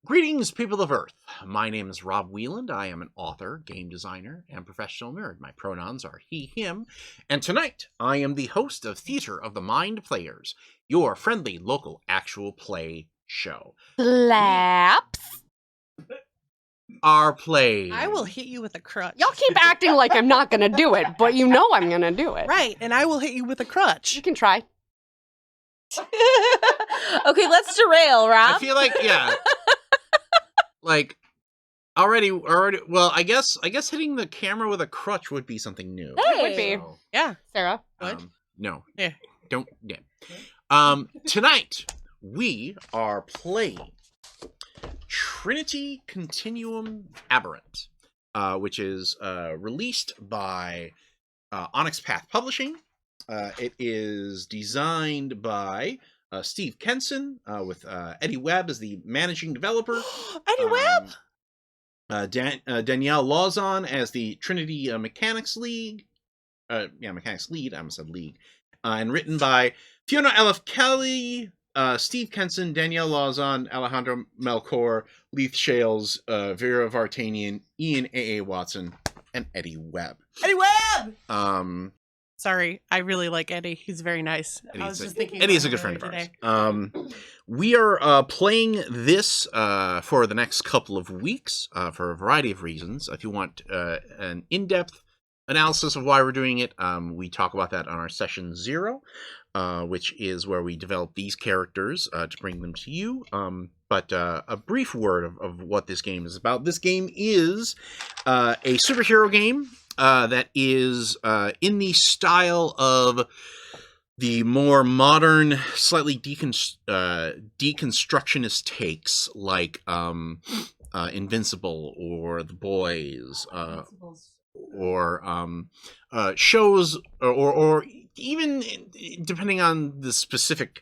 Greetings, people of Earth. My name is Rob Wieland. I am an author, game designer, and professional nerd. My pronouns are he, him. And tonight, I am the host of Theater of the Mind Players, your friendly local actual play show. Slaps. Our play. I will hit you with a crutch. Y'all keep acting like I'm not going to do it, but you know I'm going to do it. Right, and I will hit you with a crutch. You can try. Okay, let's derail, Rob. I feel like, yeah. Like, already, well, I guess hitting the camera with a crutch would be something new. It would be. So, Yeah. Sarah? What? No. Yeah. Don't, yeah. Tonight, we are playing Trinity Continuum Aberrant, which is released by Onyx Path Publishing. It is designed by Steve Kenson, with Eddie Webb as the managing developer. Eddie Webb? Danielle Lawson as the Trinity Mechanics League. Mechanics Lead, I almost said League. And written by Fiona L.F. Kelly, Steve Kenson, Danielle Lawson, Alejandro Melchor, Leith Shales, Vera Vartanian, Ian A.A. Watson, and Eddie Webb. Eddie Webb! Sorry, I really like Eddie. He's very nice. I was just thinking Eddie is a good friend of ours. We are playing this for the next couple of weeks for a variety of reasons. If you want an in-depth analysis of why we're doing it, we talk about that on our session 0, which is where we develop these characters to bring them to you. But a brief word of what this game is about. This game is a superhero game that is in the style of the more modern, slightly deconstructionist takes like Invincible or The Boys, or shows, or even depending on the specific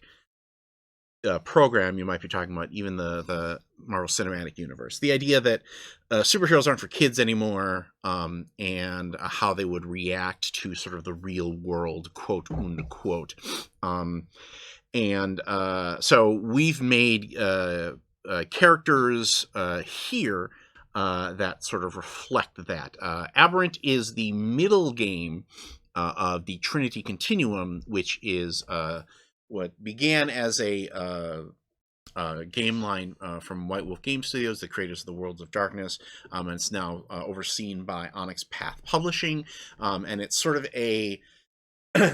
program you might be talking about, even the Marvel Cinematic Universe. The idea that superheroes aren't for kids anymore, and how they would react to sort of the real world, quote unquote. So we've made characters here that sort of reflect that. Aberrant is the middle game of the Trinity Continuum, which is what began as a game line from White Wolf Game Studios, the creators of the Worlds of Darkness, and it's now overseen by Onyx Path Publishing, and it's sort of a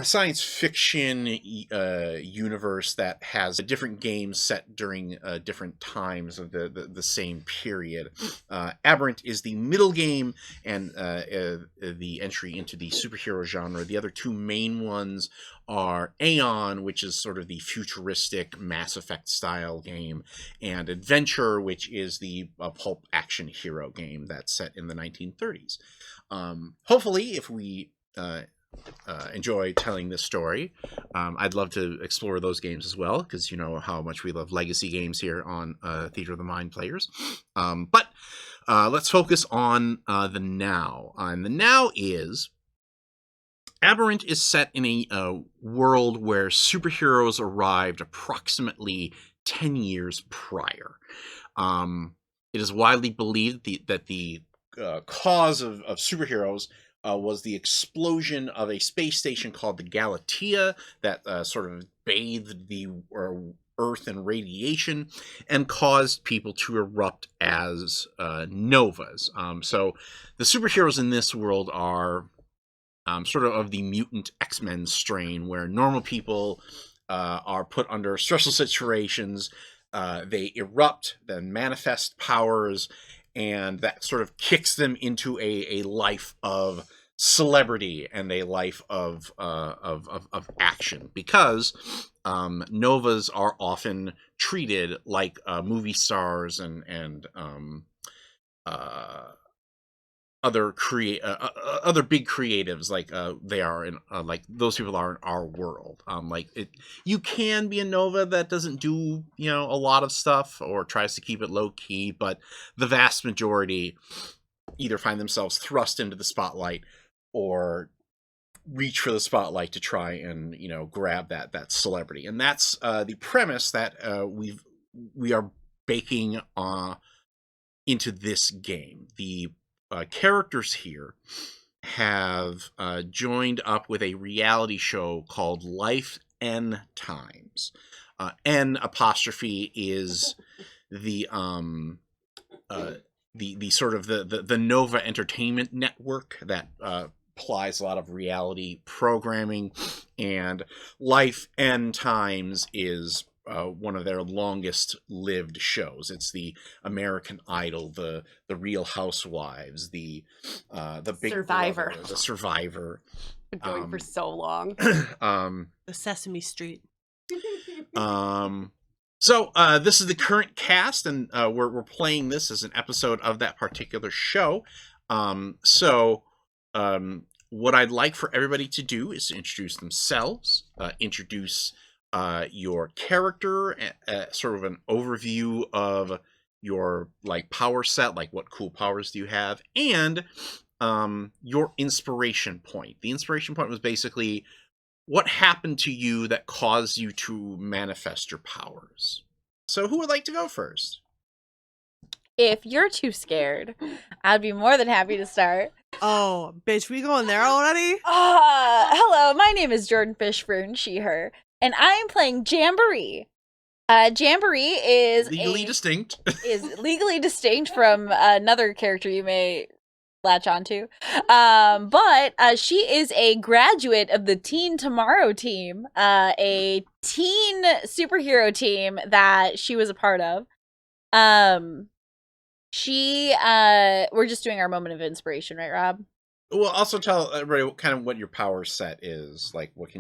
science fiction universe that has different games set during different times of the same period. Aberrant is the middle game and the entry into the superhero genre. The other two main ones are Aeon, which is sort of the futuristic Mass Effect style game, and Adventure, which is the pulp action hero game that's set in the 1930s. Hopefully, if we enjoy telling this story, I'd love to explore those games as well, because you know how much we love legacy games here on Theater of the Mind Players. But let's focus on the now. And the now is Aberrant is set in a world where superheroes arrived approximately 10 years prior. It is widely believed that the cause of superheroes was the explosion of a space station called the Galatea that sort of bathed the Earth in radiation and caused people to erupt as novas. So the superheroes in this world are sort of the mutant X-Men strain, where normal people are put under stressful situations, they erupt, then manifest powers, and that sort of kicks them into a life of celebrity and a life of action, because novas are often treated like movie stars and other big creatives, like they are in like those people are in our world. You can be a nova that doesn't do a lot of stuff or tries to keep it low key, but the vast majority either find themselves thrust into the spotlight or reach for the spotlight to try and grab that celebrity. And that's the premise that we are baking into this game. The characters here have joined up with a reality show called Life N Times. N apostrophe is the sort of the Nova Entertainment Network that applies a lot of reality programming, and Life N Times is one of their longest lived shows. It's the American Idol, the Real Housewives, the Big Survivor. Brother, the Survivor. Been going for so long. The Sesame Street. So this is the current cast, and we're playing this as an episode of that particular show. What I'd like for everybody to do is to introduce themselves, introduce your character, sort of an overview of your power set, like what cool powers do you have, and your inspiration point. The inspiration point was basically what happened to you that caused you to manifest your powers. So who would like to go first? If you're too scared, I'd be more than happy to start. Oh, bitch, we going there already? Hello, my name is Jordan Fishburne, she, her, and I am playing Jamboree. Jamboree is legally distinct. Is legally distinct from another character you may latch onto. But she is a graduate of the Teen Tomorrow team, a teen superhero team that she was a part of. We're just doing our moment of inspiration, right, Rob? Well, also tell everybody kind of what your power set is. Like, what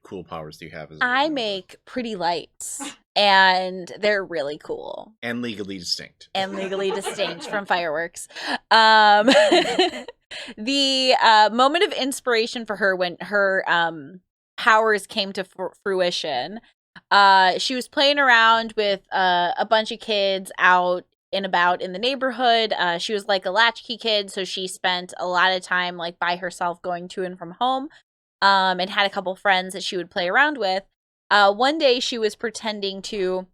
cool powers do you have? I make pretty lights, and they're really cool. And legally distinct. And legally distinct from fireworks. The moment of inspiration for her when her powers came to fruition, she was playing around with a bunch of kids out and about in the neighborhood. She was like a latchkey kid, so she spent a lot of time like by herself going to and from home, and had a couple friends that she would play around with. One day she was pretending to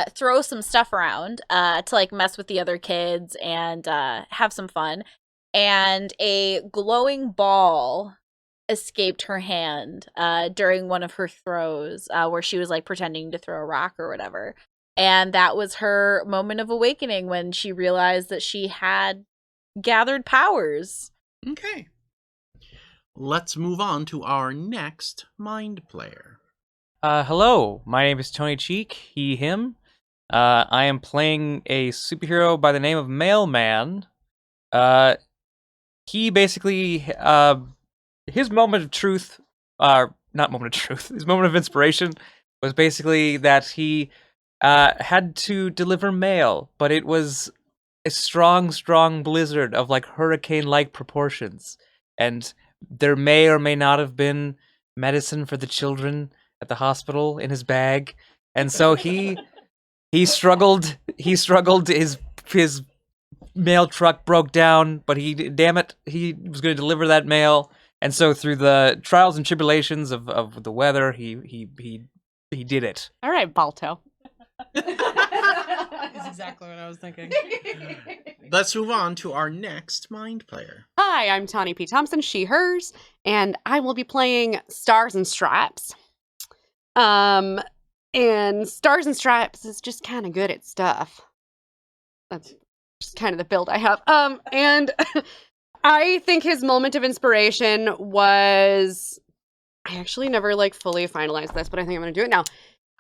throw some stuff around to like mess with the other kids and have some fun, and a glowing ball escaped her hand during one of her throws, where she was like pretending to throw a rock or whatever. And that was her moment of awakening when she realized that she had gathered powers. Okay. Let's move on to our next mind player. Hello, my name is Tony Cheek, he, him. I am playing a superhero by the name of Mailman. He basically, his moment of truth, not moment of truth, his moment of inspiration was basically that he had to deliver mail, but it was a strong blizzard of like hurricane-like proportions, and there may or may not have been medicine for the children at the hospital in his bag, and so he struggled. His mail truck broke down, but he was going to deliver that mail, and so through the trials and tribulations of the weather, he did it. All right, Balto. That's exactly what I was thinking. Let's move on to our next mind player. Hi, I'm Tawny P. Thompson, she, hers, and I will be playing Stars and Stripes. And Stars and Stripes is just kind of good at stuff. That's just kind of the build I have. And I think his moment of inspiration was, I actually never like fully finalized this, but I think I'm going to do it now.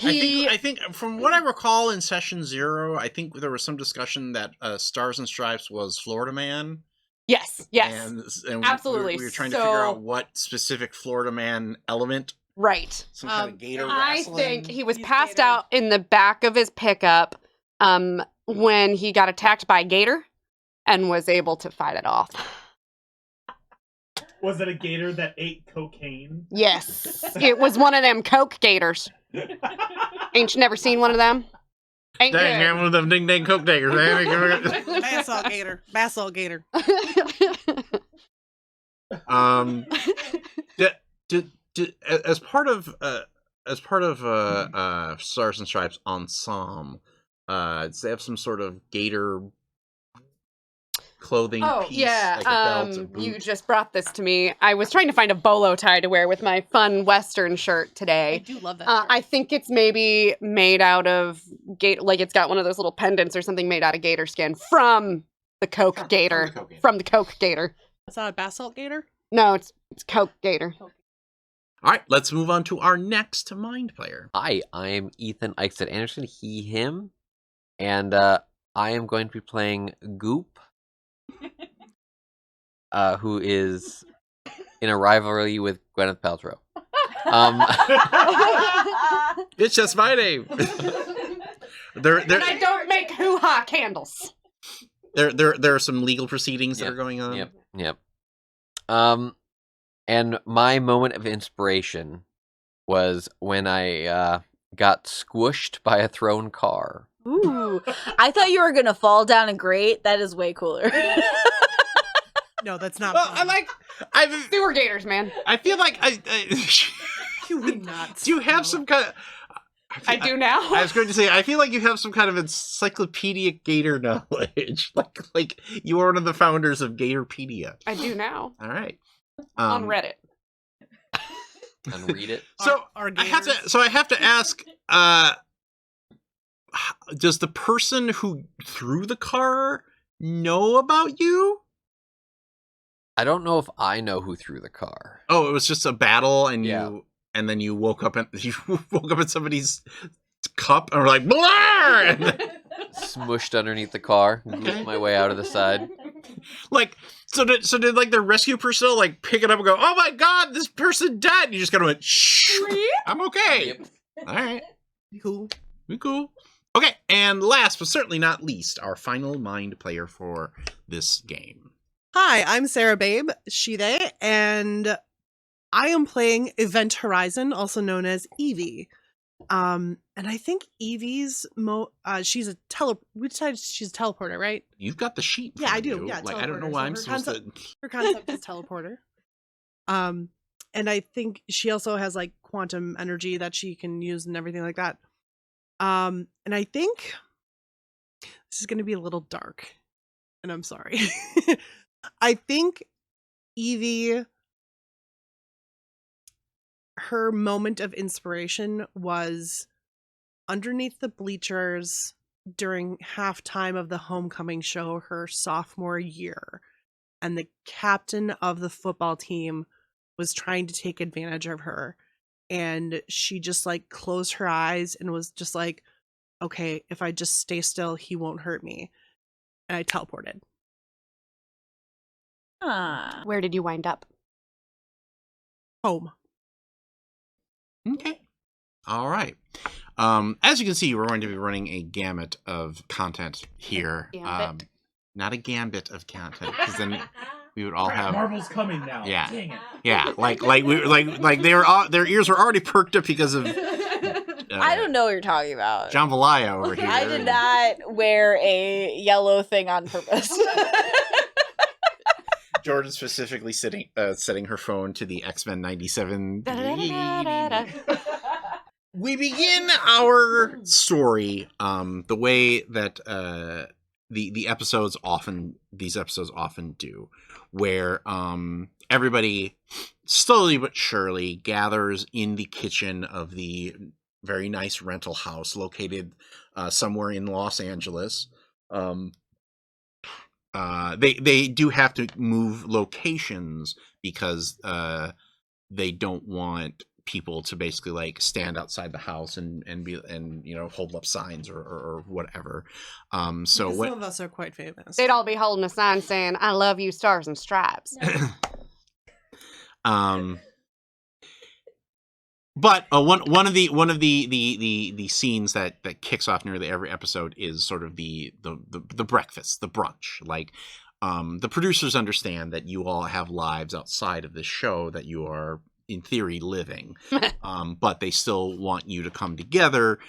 I think from what I recall in session 0, I think there was some discussion that Stars and Stripes was Florida Man. Yes, and absolutely. We were trying to figure out what specific Florida Man element. Right. Some kind of gator I wrestling. think he was passed out in the back of his pickup when he got attacked by a gator and was able to fight it off. Was it a gator that ate cocaine? Yes. It was one of them coke gators. Ain't you never seen one of them? Ain't Dang, good. man, one of them ding dang coke daggers. Basalt gator. As part of Stars and Stripes ensemble, Does they have some sort of gator clothing Oh, piece? yeah. Like a belt, a You boot? just brought this to me. I was trying to find a bolo tie to wear with my fun Western shirt I today. do love that. Shirt. I think it's maybe made out of gator, like it's got one of those little pendants or something made out of gator skin from the Coke gator. From the Coke gator. Is that a basalt gator? No, it's Coke gator. All right, let's move on to our next mind player. Hi, I'm Ethan Eichstedt Anderson, he, him, and I am going to be playing Goop, who is in a rivalry with Gwyneth Paltrow. It's just my name. And I don't make hoo-ha candles. There are some legal proceedings that are going on. Yep. And my moment of inspiration was when I got squished by a thrown car. Ooh, I thought you were gonna fall down a grate. That is way cooler. No, that's not. Well, fun. Sewer gators, man. I feel like You would not. do you have some kind of? I do now. I was going to say, I feel like you have some kind of encyclopedic gator knowledge. like you are one of the founders of Gatorpedia. I do now. All right. On Reddit. And read it. So Our I have to. gators. So I have to ask. Does the person who threw the car know about you? I don't know if I know who threw the car. Oh, it was just a battle, and Yeah. and then you woke up in somebody's cup and were like, "Blah!" And then, Smushed underneath the car, goofed my way out of the side. like, so did like the rescue personnel like pick it up and go, "Oh my god, this person died!" And you just kind of went, "Shh, I'm okay." Yep. All right, Cool. we cool. Okay, and last but certainly not least, our final mind player for this game. Hi, I'm Sarah Babe, she, they, and I am playing Event Horizon, also known as Evie. And I think Evie's she's a we decided she's a teleporter, right? You've got the sheet. in Yeah, front I of do. you. Yeah, like I don't know teleporter. why So I'm her supposed concept- to. Her concept is teleporter. And I think she also has like quantum energy that she can use and everything like that. And I think this is going to be a little dark, and I'm sorry. I think Evie, her moment of inspiration was underneath the bleachers during halftime of the homecoming show her sophomore year. And the captain of the football team was trying to take advantage of her. And she just like closed her eyes and was just like, okay, if I just stay still, he won't hurt me. And I teleported. Huh. Where did you wind up? Home. Okay. All right. As you can see, we're going to be running a gamut of content here. Gambit. Not a gambit of content, because then we would all have. Marvel's coming now. Yeah. Dang it. Yeah, like they were their ears were already perked up because of I don't know what you're talking about. John Valaya over here. I did not wear a yellow thing on purpose. Jordan specifically setting her phone to the X-Men 97. Da-da-da-da-da-da. We begin our story the way that these episodes often do, where everybody slowly but surely gathers in the kitchen of the very nice rental house located somewhere in Los Angeles. They do have to move locations because they don't want people to basically like stand outside the house and hold up signs or whatever. So Some when of us are quite famous. They'd all be holding a sign saying, "I love you, stars and stripes." But one of the scenes that kicks off nearly every episode is sort of the breakfast, the brunch. Like the producers understand that you all have lives outside of this show that you are in theory living, but they still want you to come together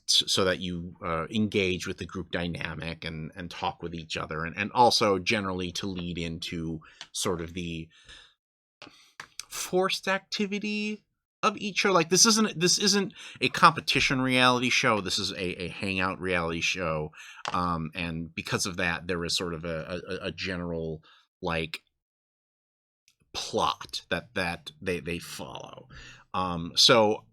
so that you engage with the group dynamic and talk with each other, and also generally to lead into sort of the forced activity of each show. Like this isn't a competition reality show. This is a hangout reality show, and because of that, there is sort of a general like plot that they follow. So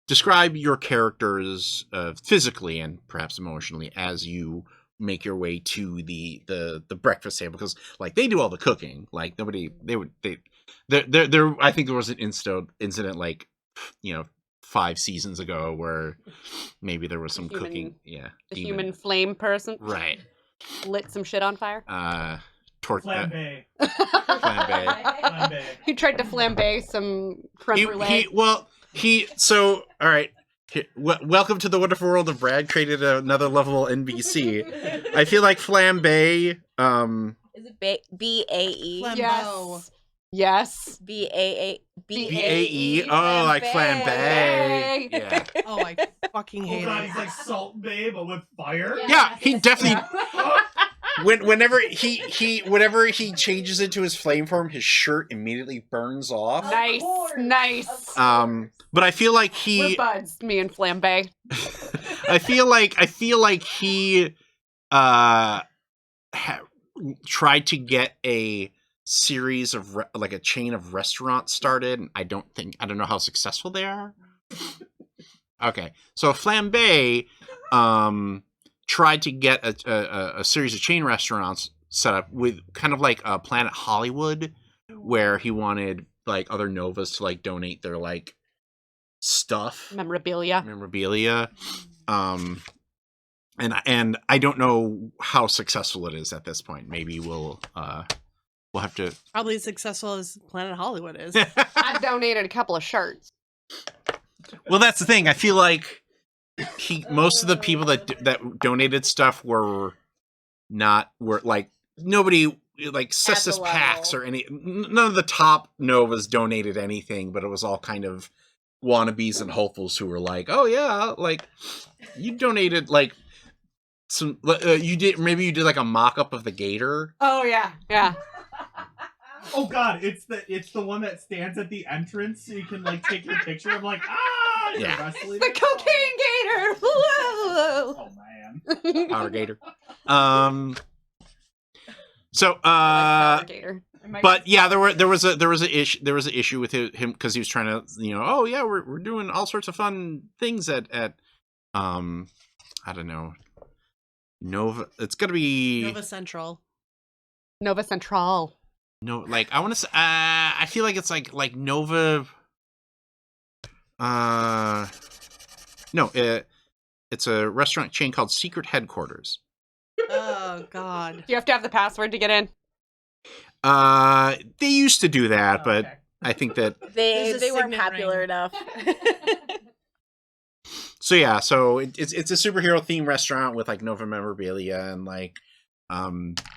describe your characters physically and perhaps emotionally as you make your way to the breakfast table, because like they do all the cooking. Like nobody there I think there was an incident like 5 seasons ago where maybe there was some cooking. Yeah, the human flame person right lit some shit on fire. Flambe. Flambe. He tried to flambe some creme brulee. So all right. Welcome to the wonderful world of Brad. Created another level NBC. I feel like flambe. Is it BAE? Flambeau. Yes. BAE. Oh, like flambe. Yeah. Oh, I fucking hate God, it. he's like Salt Bae, but with fire. Yeah, he definitely. Whenever he changes into his flame form, his shirt immediately burns off. Nice. But I feel like We're buds, me and flambe. I feel like he tried to get a series of like a chain of restaurants started, and I don't know how successful they are. Okay, so flambe tried to get a series of chain restaurants set up with kind of like Planet Hollywood, where he wanted like other Novas to like donate their like stuff, memorabilia. And I don't know how successful it is at this point. Maybe we'll have to. Probably as successful as Planet Hollywood is. I've donated a couple of shirts. Well, that's the thing. I feel like most of the people that donated stuff were like nobody like Cestus Pax or none of the top Novas donated anything, but it was all kind of wannabes and hopefuls who were like, oh yeah, like you donated like some you did like a mock-up of the gator. Oh yeah. Oh God, it's the one that stands at the entrance so you can like take your picture. I'm like, yeah, wrestling. The cocaine gator. Whoa. Oh man, powder gator. So Powder gator. but yeah, there was an issue with him because he was trying to oh yeah, we're doing all sorts of fun things at I don't know, Nova. It's gonna be Nova Central. No, like I want to say. I feel like it's like Nova. No, it's a restaurant chain called Secret Headquarters. Oh God. Do you have to have the password to get in? They used to do that, but okay. I think that They There's a weren't signet popular ring. enough. So yeah, so it's a superhero themed restaurant with like Nova memorabilia and like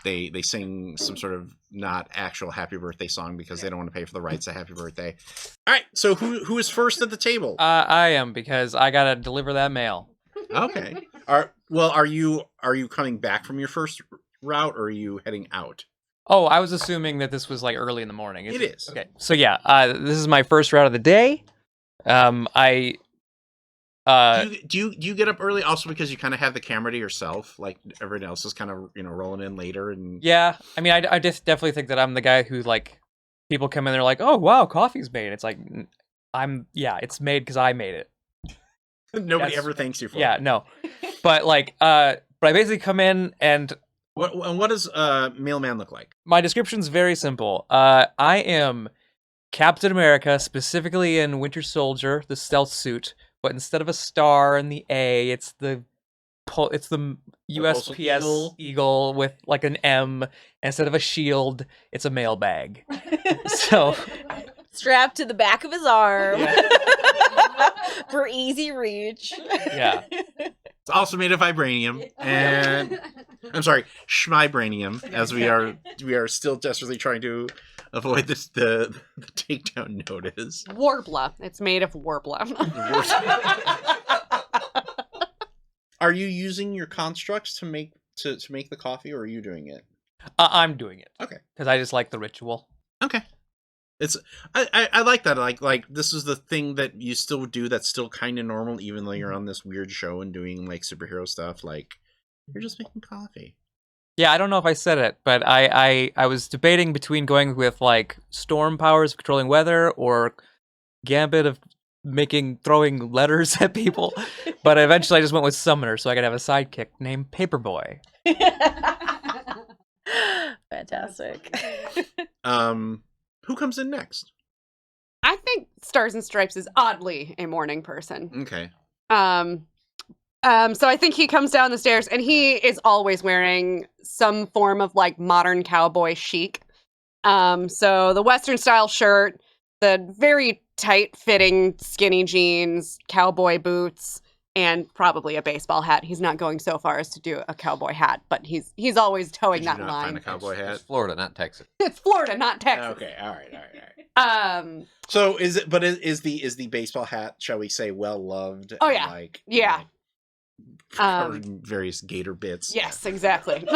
they sing some sort of not actual happy birthday song because they don't want to pay for the rights to happy birthday. All right, so who is first at the table? I am, because I gotta deliver that mail. Okay. Are you coming back from your first route, or are you heading out? Oh, I was assuming that this was like early in the morning. It is. Okay, so yeah, this is my first route of the day. Do you get up early also because you kind of have the camera to yourself, like everyone else is kind of rolling in later and Yeah, I mean, I just definitely think that I'm the guy who like people come in, they're like, oh wow, coffee's made. It's like it's made because I made it. nobody ever thanks you for Yeah, it. no, but like but I basically come in and What does mailman look like? my description's very simple. I am Captain America, specifically in Winter Soldier, the stealth suit, but instead of a star and the A, it's the USPS Eagle with like an M. Instead of a shield, it's a mailbag. So Strapped to the back of his arm for easy reach. yeah. It's also made of vibranium and I'm sorry, schmibranium, as we are still desperately trying to avoid the takedown notice. Warbler. It's made of warbler. Are you using your constructs to make the coffee, or are you doing it? I'm doing it. Okay. Because I just like the ritual. Okay. It's I like that. Like this is the thing that you still do that's still kind of normal, even though you're on this weird show and doing like superhero stuff. Like you're just making coffee. Yeah, I don't know if I said it, but I was debating between going with like storm powers of controlling weather or Gambit of throwing letters at people, but eventually I just went with Summoner so I could have a sidekick named Paperboy. Fantastic. Who comes in next? I think Stars and Stripes is oddly a morning person. Okay. So I think he comes down the stairs and he is always wearing some form of like modern cowboy chic. So the Western style shirt, the very tight fitting skinny jeans, cowboy boots, and probably a baseball hat. He's not going so far as to do a cowboy hat, but he's always towing Did you that not line. find a cowboy hat? It's Florida, not Texas. It's Florida, not Texas. Okay, all right. So is it? But is the baseball hat, shall we say, well loved? Oh, yeah. Like Yeah. covered in various gator bits. Yes, exactly.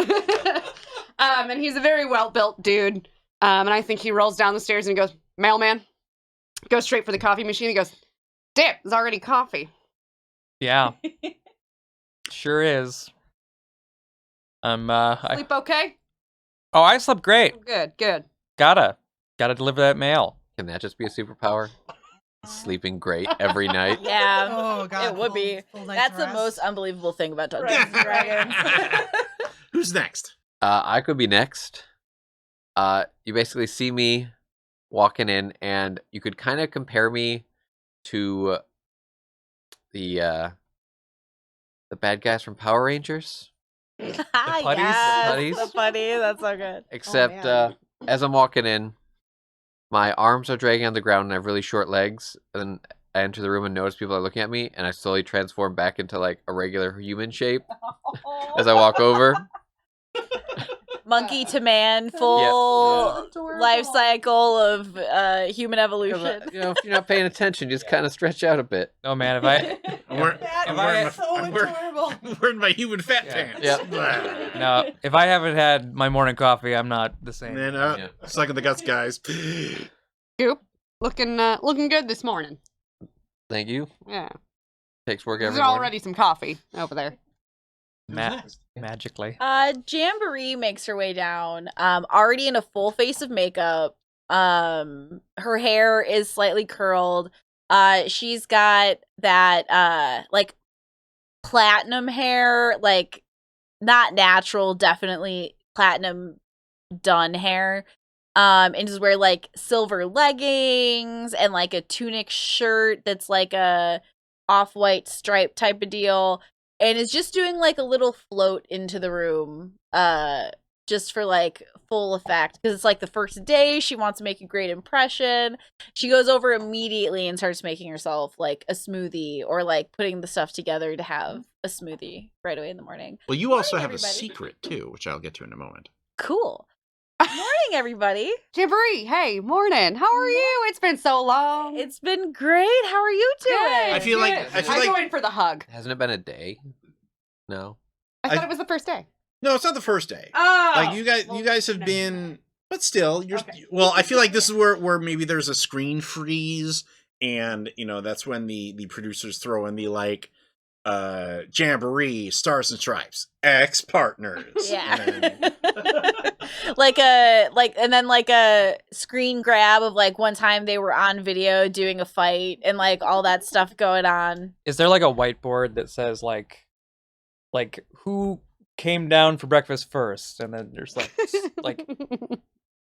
And he's a very well built dude. And I think he rolls down the stairs and he goes, "Mailman." Goes straight for the coffee machine. He goes, "Damn, there's already coffee." Yeah. Sure is. Sleep okay? I slept great. Good, good. Gotta deliver that mail. Can that just be a superpower? Sleeping great every night. Yeah. Oh god, It would be. full night's That's the rest. most unbelievable thing about Dungeons and Dragons. Who's next? I could be next. You basically see me walking in, and you could kind of compare me to the bad guys from Power Rangers. putties? Yes, The putties? the putty. That's so good. Except man. as I'm walking in, my arms are dragging on the ground and I have really short legs. And then I enter the room and notice people are looking at me, and I slowly transform back into like a regular human shape as I walk over. Monkey to man, full life cycle of human evolution. You know, if you're not paying attention, just kind of stretch out a bit. Oh man, if I I'm wearing, That I'm is wearing my, so I'm wearing- adorable. I'm wearing my human fat Yeah. pants. Yep. no, if I haven't had my morning coffee, I'm not the same. And then Yeah. sucking the guts, guys. Goop, looking good this morning. Thank you. Yeah. Takes work There's every morning. already some coffee over there. Magically. Jamboree makes her way down, already in a full face of makeup. Her hair is slightly curled. She's got that like platinum hair, like not natural, definitely platinum done hair. And just wear like silver leggings and like a tunic shirt that's like a off-white stripe type of deal. And is just doing like a little float into the room, just for like full effect. Because it's like the first day, she wants to make a great impression. She goes over immediately and starts making herself like a smoothie, or like putting the stuff together to have a smoothie right away in the morning. Well, you also have everybody. a secret too, which I'll get to in a moment. Cool. Morning, everybody. Jamboree, hey, morning. How are you? It's been so long. It's been great. How are you doing? Good, I feel like- good. I feel I'm like- going for the hug. Hasn't it been a day? No. I thought I- it was the first day. No, it's not the first day. Oh, Like you guys have been, but still, you're. Well, I feel like this is where maybe there's a screen freeze, and that's when the producers throw in the like, Jamboree, Stars and Stripes, ex partners. Yeah. And then a screen grab of like one time they were on video doing a fight and like all that stuff going on. Is there like a whiteboard that says like who came down for breakfast first, and then there's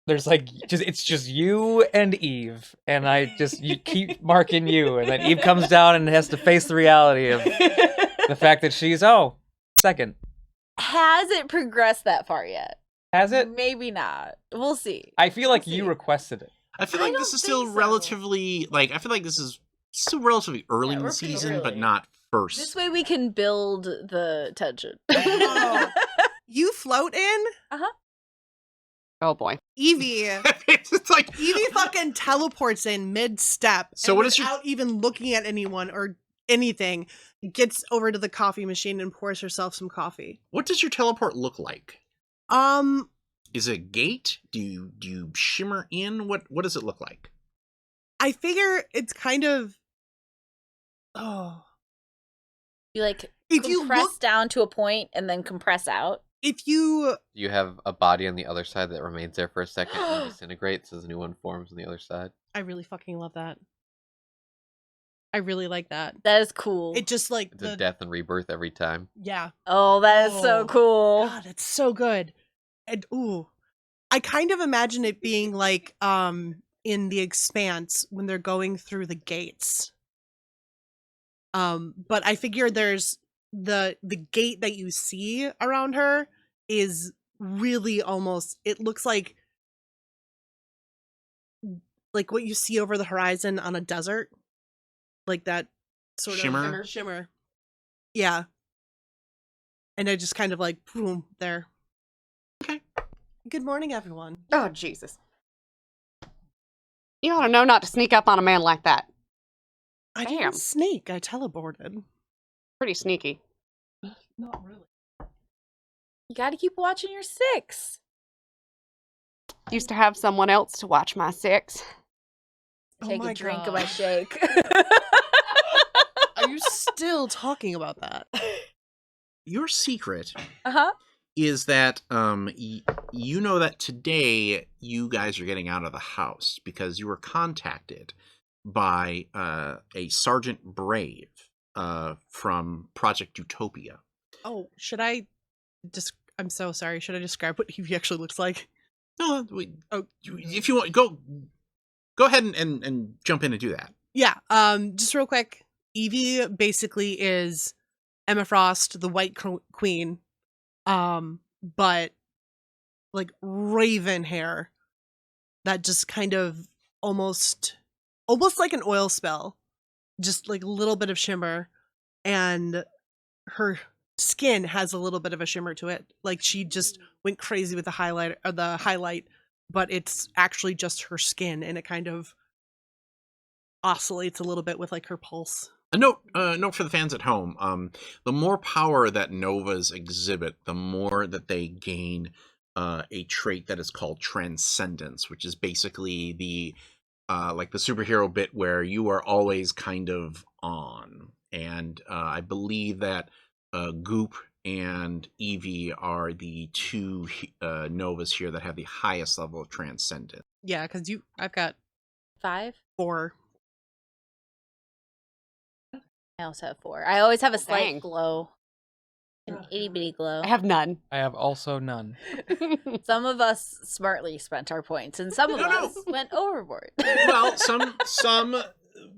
it's just you and Eve, and you keep marking you, and then Eve comes down and has to face the reality of the fact that she's second. Has it progressed that far yet? Has it? Maybe not. We'll see. I feel like We'll you see. requested it. I feel I like don't this is think still so. relatively I feel like this is still relatively early Yeah, in the we're pretty season, but early. not first. This way we can build the tension. Oh. You float in? oh boy. Evie. It's like Evie fucking teleports in mid-step. So and what is your- without even looking at anyone or anything, gets over to the coffee machine and pours herself some coffee. what does your teleport look like? Um, Is it a gate? Do you shimmer in? What does it look like? I figure it's kind of You like if you compress look down to a point and then compress out. if you You have a body on the other side that remains there for a second and disintegrates as a new one forms on the other side. I really fucking love that. I really like that. That is cool. It just like It's a death and rebirth every time. yeah. Oh, that is so Oh, cool. God, it's so good. And I kind of imagine it being like in The Expanse when they're going through the gates. But I figure there's the gate that you see around her is really almost, it looks like what you see over the horizon on a desert. Like that sort Shimmer? of shimmer. Yeah. And I just kind of like boom there. Okay. Good morning, everyone. Oh, Jesus. You ought to know not to sneak up on a man like that. I Damn. didn't snake. I teleported. Pretty sneaky. Not really. You got to keep watching your 6. Used to have someone else to watch my 6. Take my a drink of God. my shake. Are you still talking about that? Your secret Uh-huh. is that you know that today you guys are getting out of the house because you were contacted by a Sergeant Brave from Project Utopia. Oh, should I just I'm so sorry. Should I describe what he actually looks like? No, if you want, go ahead and jump in and do that. Yeah, just real quick. Evie basically is Emma Frost, the White Queen, but like raven hair that just kind of almost like an oil spell, just like a little bit of shimmer, and her skin has a little bit of a shimmer to it. Like she just went crazy with the highlight, but it's actually just her skin, and it kind of oscillates a little bit with like her pulse. A note for the fans at home. The more power that Novas exhibit, the more that they gain a trait that is called transcendence, which is basically the like the superhero bit where you are always kind of on. And I believe that Goop and Evie are the two Novas here that have the highest level of transcendence. Yeah, because I've got 5. 4. I also have 4. I always have a slight Dang. glow. An itty bitty glow. I have none. I have also none. Some of us smartly spent our points, and some of us went overboard. Well, some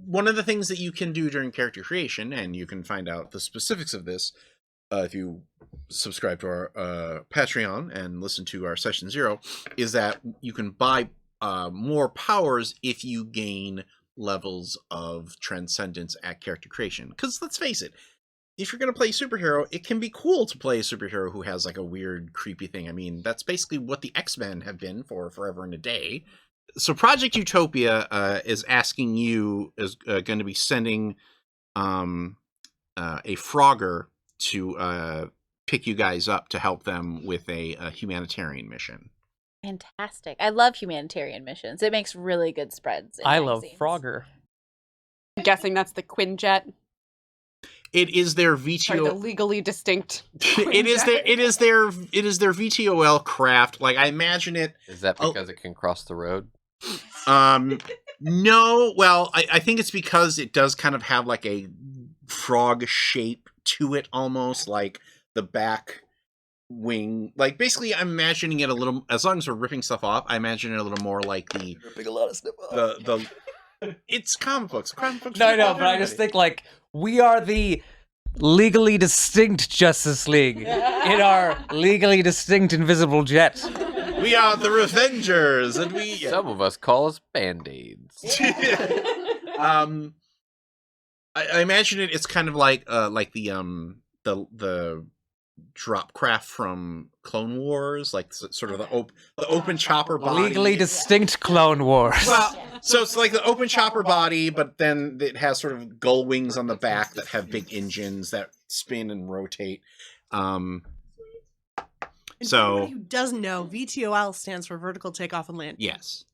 one of the things that you can do during character creation, and you can find out the specifics of this if you subscribe to our Patreon and listen to our Session 0, is that you can buy more powers if you gain levels of transcendence at character creation. Because let's face it, if you're going to play a superhero, it can be cool to play a superhero who has like a weird, creepy thing. I mean, that's basically what the X-Men have been for forever and a day. So Project Utopia is asking you, is going to be sending a Frogger to pick you guys up to help them with a humanitarian mission. Fantastic. I love humanitarian missions. It makes really good spreads. in I love magazines. Frogger. I'm guessing that's the Quinjet. It is their Sorry, the VTO. legally distinct. It is their VTOL craft. Like I imagine it. Is that because it can cross the road? No. Well, I think it's because it does kind of have like a frog shape to it, almost like the back wing. Like basically, I'm imagining it a little. As long as we're ripping stuff off, I imagine it a little more like the Ripping a lot of stuff off. the. It's comic books. Comic books. No, I know, but I just think like we are the legally distinct Justice League in our legally distinct invisible jet. we are the Revengers, and we. Some of us call us Band-Aids. I imagine it. It's kind of like the drop craft from Clone Wars, like sort of the open chopper body. Legally distinct Clone Wars. Well, so it's like the open chopper body, but then it has sort of gull wings on the back that have big engines that spin and rotate. And for So anybody who doesn't know, VTOL stands for vertical takeoff and landing. yes,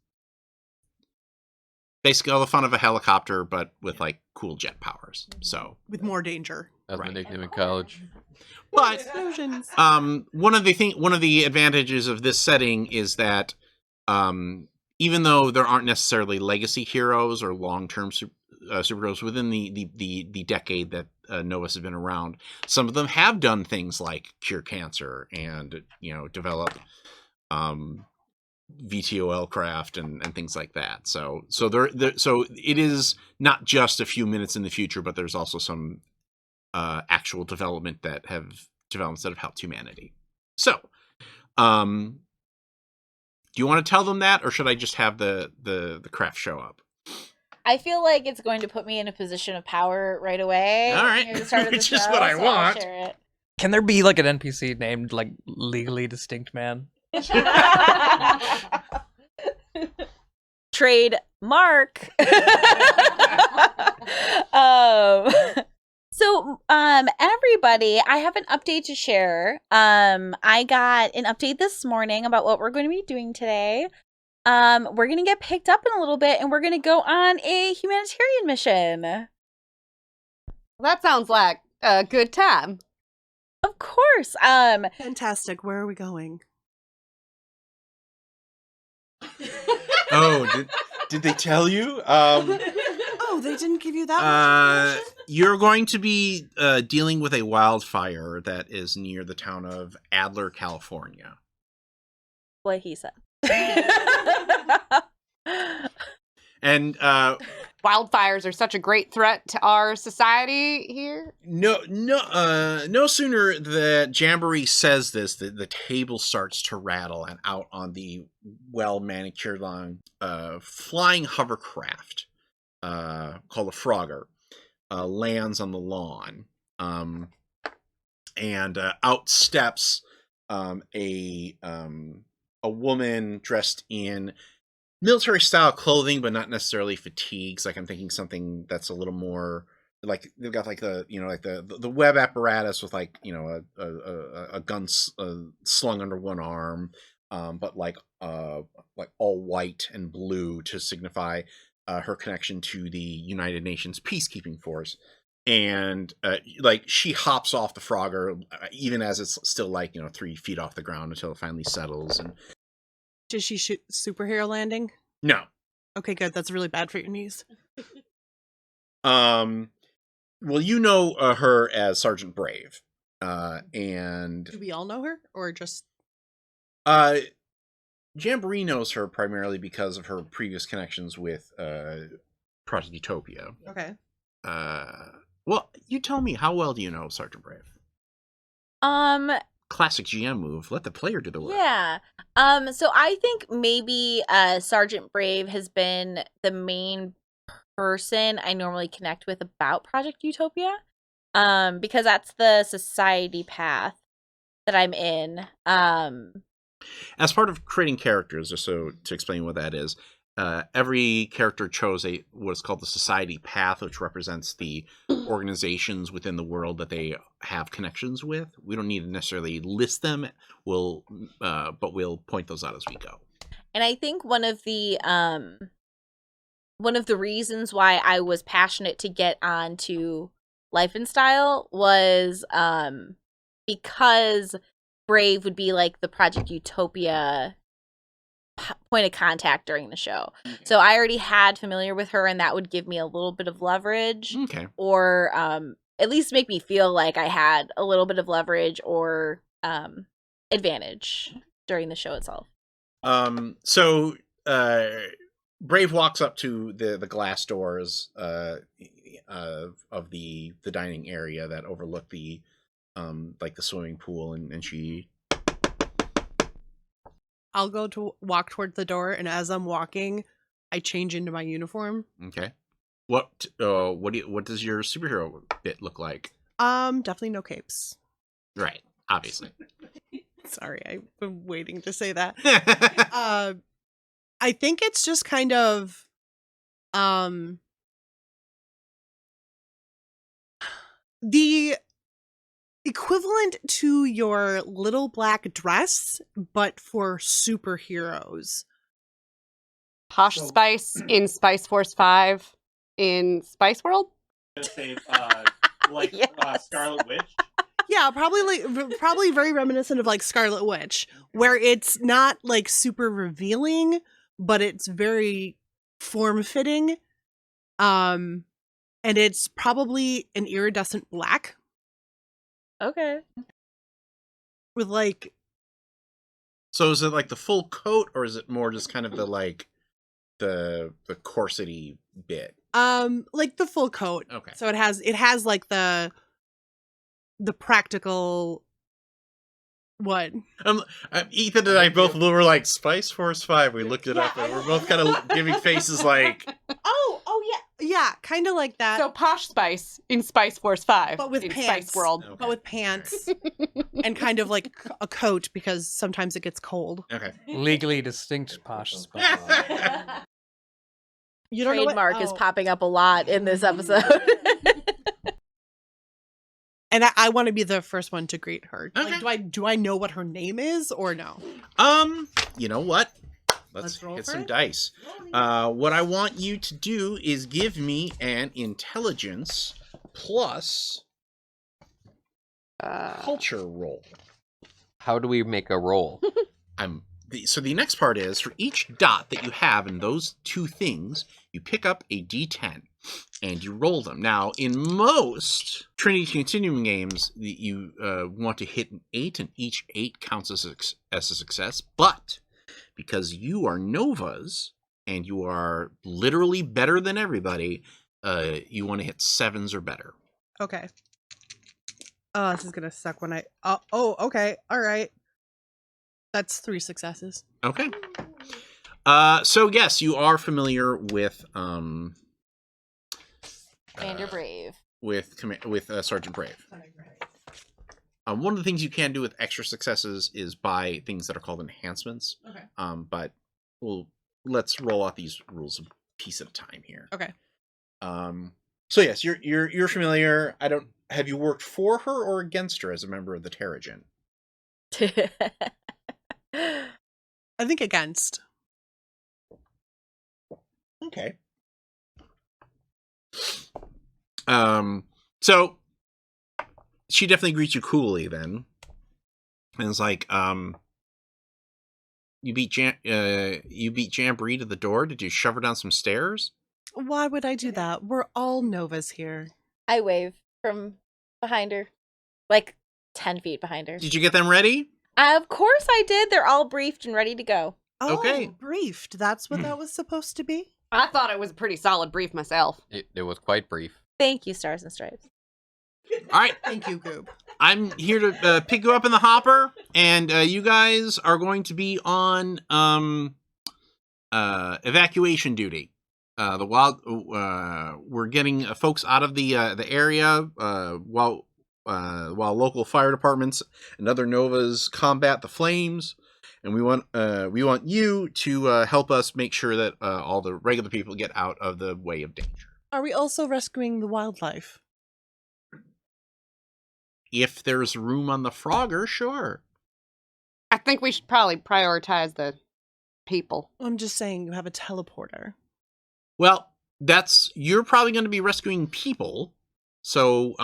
Basically all the fun of a helicopter, but with like cool jet powers. So, With more danger. That's my Right. nickname in college. but Explosions. one of the advantages of this setting is that even though there aren't necessarily legacy heroes or long-term superheroes within the decade that Novus has been around, some of them have done things like cure cancer and develop VTOL craft and things like that. So it is not just a few minutes in the future, but there's also some actual developments that have helped humanity. So, do you want to tell them that, or should I just have the craft show up? I feel like it's going to put me in a position of power right away. All right. Near the start of the Which is show, what I so I'll want. share it. Can there be like an NPC named like Legally Distinct Man? Trademark. So, everybody, I have an update to share. I got an update this morning about what we're going to be doing today. We're going to get picked up in a little bit, and we're going to go on a humanitarian mission. That sounds like a good time. Of course. Fantastic. Where are we going? Oh, did they tell you? Oh, they didn't give you that much information? You're going to be dealing with a wildfire that is near the town of Adler, California. What he said. And Wildfires are such a great threat to our society here. no sooner that Jamboree says this, the table starts to rattle, and out on the well-manicured lawn, flying hovercraft called a Frogger lands on the lawn, and out steps a woman dressed in military style clothing, but not necessarily fatigues. Like, I'm thinking something that's a little more like they've got like the web apparatus with like a gun slung under one arm, but like all white and blue to signify her connection to the United Nations peacekeeping force. And like she hops off the Frogger even as it's still like 3 feet off the ground until it finally settles. And Did she shoot superhero landing? no. Okay, good. That's really bad for your knees. Well, you know her as Sergeant Brave, and Do we all know her, or just? Jamboree knows her primarily because of her previous connections with Project Utopia. Okay. Well, you tell me, how well do you know Sergeant Brave? Classic GM move. Let the player do the work. Yeah. So I think maybe Sergeant Brave has been the main person I normally connect with about Project Utopia. Because that's the society path that I'm in. As part of creating characters, just so to explain what that is, every character chose what's called the society path, which represents the organizations within the world that they have connections with. We don't need to necessarily list them. But we'll point those out as we go. And I think one of the reasons why I was passionate to get onto Life and Style was because Brave would be like the Project Utopia point of contact during the show. Okay. So I already had familiar with her, and that would give me a little bit of leverage, Okay. or at least make me feel like I had a little bit of leverage or advantage during the show itself. So Brave walks up to the glass doors of the dining area that overlook the like the swimming pool, and she. I'll go to walk toward the door, and as I'm walking, I change into my uniform. Okay. What does your superhero bit look like? Definitely no capes. Right, obviously. Sorry, I've been waiting to say that. I think it's just kind of the equivalent to your little black dress, but for superheroes. Posh So- Spice in Spice Force 5 in Spice World? Say, Yes. Scarlet Witch. Yeah, probably very reminiscent of like Scarlet Witch, where it's not like super revealing, but it's very form fitting. And it's probably an iridescent black Okay. with like So is it like the full coat, or is it more just kind of the corsety bit? like the full coat. Okay. So it has like the practical what? Ethan and I both were like Spice Force 5. We looked it up, and we're both kind of giving faces like. Oh yeah, kind of like that. So Posh Spice in Spice Force 5 But with in pants. Spice World. Okay. but with pants and kind of like a coat because sometimes it gets cold. Okay. Legally distinct posh spice. You don't know what- Trademark is oh. popping up a lot in this episode. And I want to be the first one to greet her. Okay. Like, do I know what her name is or no? You know what? Let's Let's roll hit for some it. dice. What I want you to do is give me an intelligence plus culture roll. How do we make a roll? So the next part is for each dot that you have in those two things, you pick up a d10 and you roll them. Now, in most Trinity Continuum games, you want to hit an 8, and each 8 counts as a success. But because you are Novas and you are literally better than everybody, you want to hit 7s or better. Okay. Oh, this is gonna suck when I. Oh, okay, all right. That's 3 successes. Okay. So yes, you are familiar with Commander Brave. with Sergeant Brave. One of the things you can do with extra successes is buy things that are called enhancements. Okay. But let's roll out these rules a piece at a time here. Okay. So yes, you're familiar. Have you worked for her or against her as a member of the Terrigen? I think against. Okay. So she definitely greets you coolly then. And it's like, you beat Jamboree to the door? Did you shove her down some stairs? Why would I do that? We're all Novas here. I wave from behind her, like 10 feet behind her. Did you get them ready? Of course I did. They're all briefed and ready to go. Oh, Okay. briefed. That's what that was supposed to be? I thought it was a pretty solid brief myself. It was quite brief. Thank you, Stars and Stripes. All right. Thank you, Goob. I'm here to pick you up in the hopper, and you guys are going to be on evacuation duty. We're getting folks out of the area while local fire departments and other Novas combat the flames, and we want you to help us make sure that all the regular people get out of the way of danger. Are we also rescuing the wildlife? If there's room on the Frogger, sure. I think we should probably prioritize the people. I'm just saying you have a teleporter. Well, you're probably going to be rescuing people. So,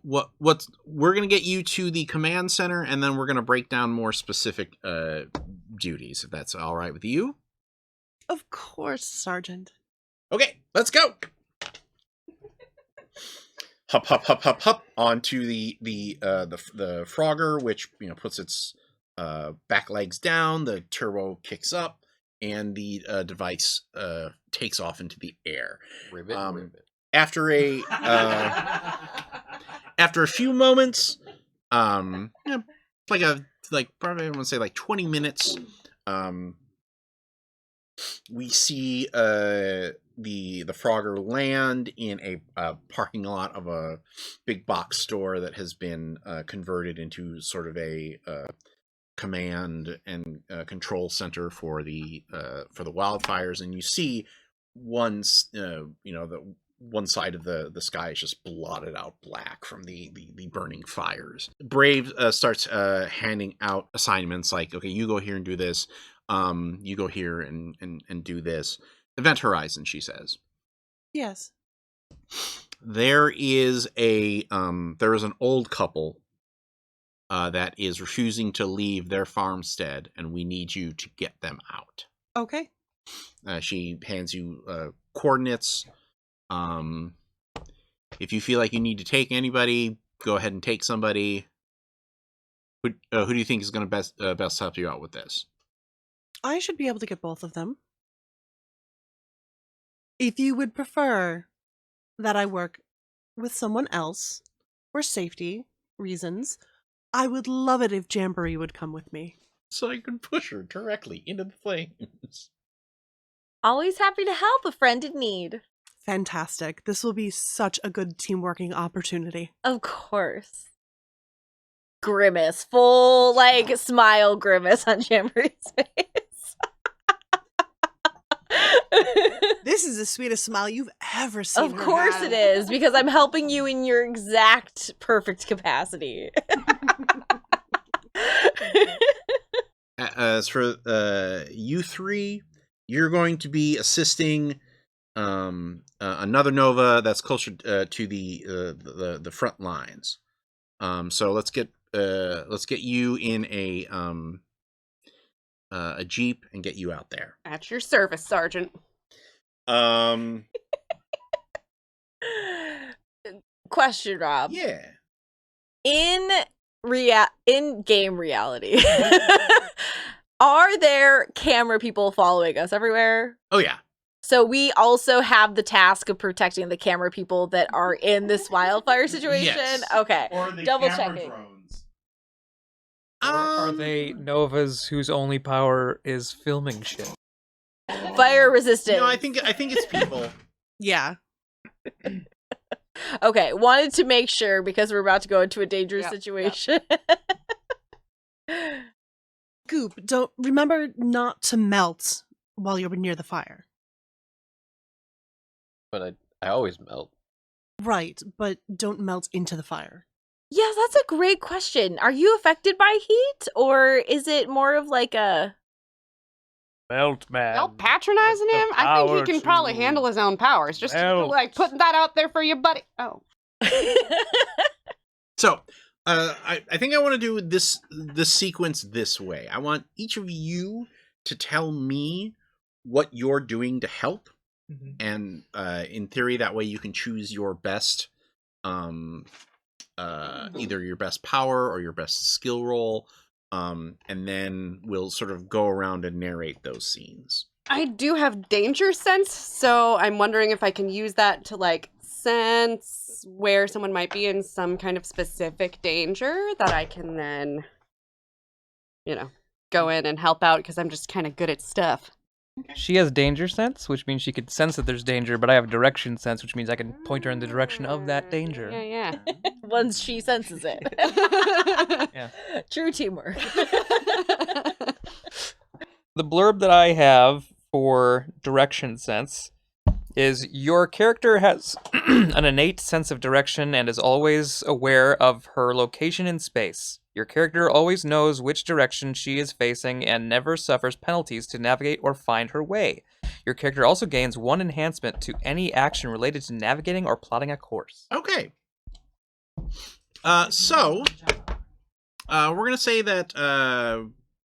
we're going to get you to the command center, and then we're going to break down more specific duties, if that's all right with you. Of course, Sergeant. Okay, let's go. Hop, hop, hop, hop, hop onto the Frogger, which puts its back legs down. The turbo kicks up, and the device takes off into the air. Ribbit, ribbit. After a few moments, probably I want to say like 20 minutes, we see the Frogger land in a parking lot of a big box store that has been converted into sort of a command and control center for the wildfires, and you see one side of the sky is just blotted out black from the burning fires. Brave starts handing out assignments like, okay, you go here and do this, you go here and do this. Event Horizon, she says. Yes. There is an old couple that is refusing to leave their farmstead, and we need you to get them out. Okay. She hands you coordinates. If you feel like you need to take anybody, go ahead and take somebody. Who do you think is going to best help you out with this? I should be able to get both of them. If you would prefer that I work with someone else for safety reasons, I would love it if Jamboree would come with me. So I can push her directly into the flames. Always happy to help a friend in need. Fantastic. This will be such a good team-working opportunity. Of course. Grimace. Full, like, smile grimace on Jamboree's face. This is the sweetest smile you've ever seen. Of course it is, because I'm helping you in your exact perfect capacity. As for you three, you're going to be assisting another Nova that's closer to the front lines. So let's get you in a Jeep and get you out there. At your service, Sergeant. Question, Rob. Yeah. In game reality, are there camera people following us everywhere? Oh yeah. So we also have the task of protecting the camera people that are in this wildfire situation? Yes. Okay. Or the Double camera checking. drones. Or are they Novas whose only power is filming shit? Fire resistant. No, I think it's people. Yeah. Okay, wanted to make sure because we're about to go into a dangerous Yep, situation. Goop, don't remember not to melt while you're near the fire. But I always melt. Right, but don't melt into the fire. Yeah, that's a great question. Are you affected by heat, or is it more of like a... Melt, man. Y'all patronizing him? I think he can probably handle his own powers. Just melt. like putting that out there for your buddy. Oh. So, I think I want to do this sequence this way. I want each of you to tell me what you're doing to help, and in theory, that way you can choose your best, either your best power or your best skill roll, and then we'll sort of go around and narrate those scenes. I do have danger sense, so I'm wondering if I can use that to like sense where someone might be in some kind of specific danger that I can then, go in and help out because I'm just kind of good at stuff. She has danger sense, which means she could sense that there's danger, but I have direction sense, which means I can point her in the direction of that danger. Yeah. Once she senses it. Yeah. True teamwork. The blurb that I have for direction sense is your character has an innate sense of direction and is always aware of her location in space. Your character always knows which direction she is facing and never suffers penalties to navigate or find her way. Your character also gains 1 enhancement to any action related to navigating or plotting a course. Okay. So we're gonna say that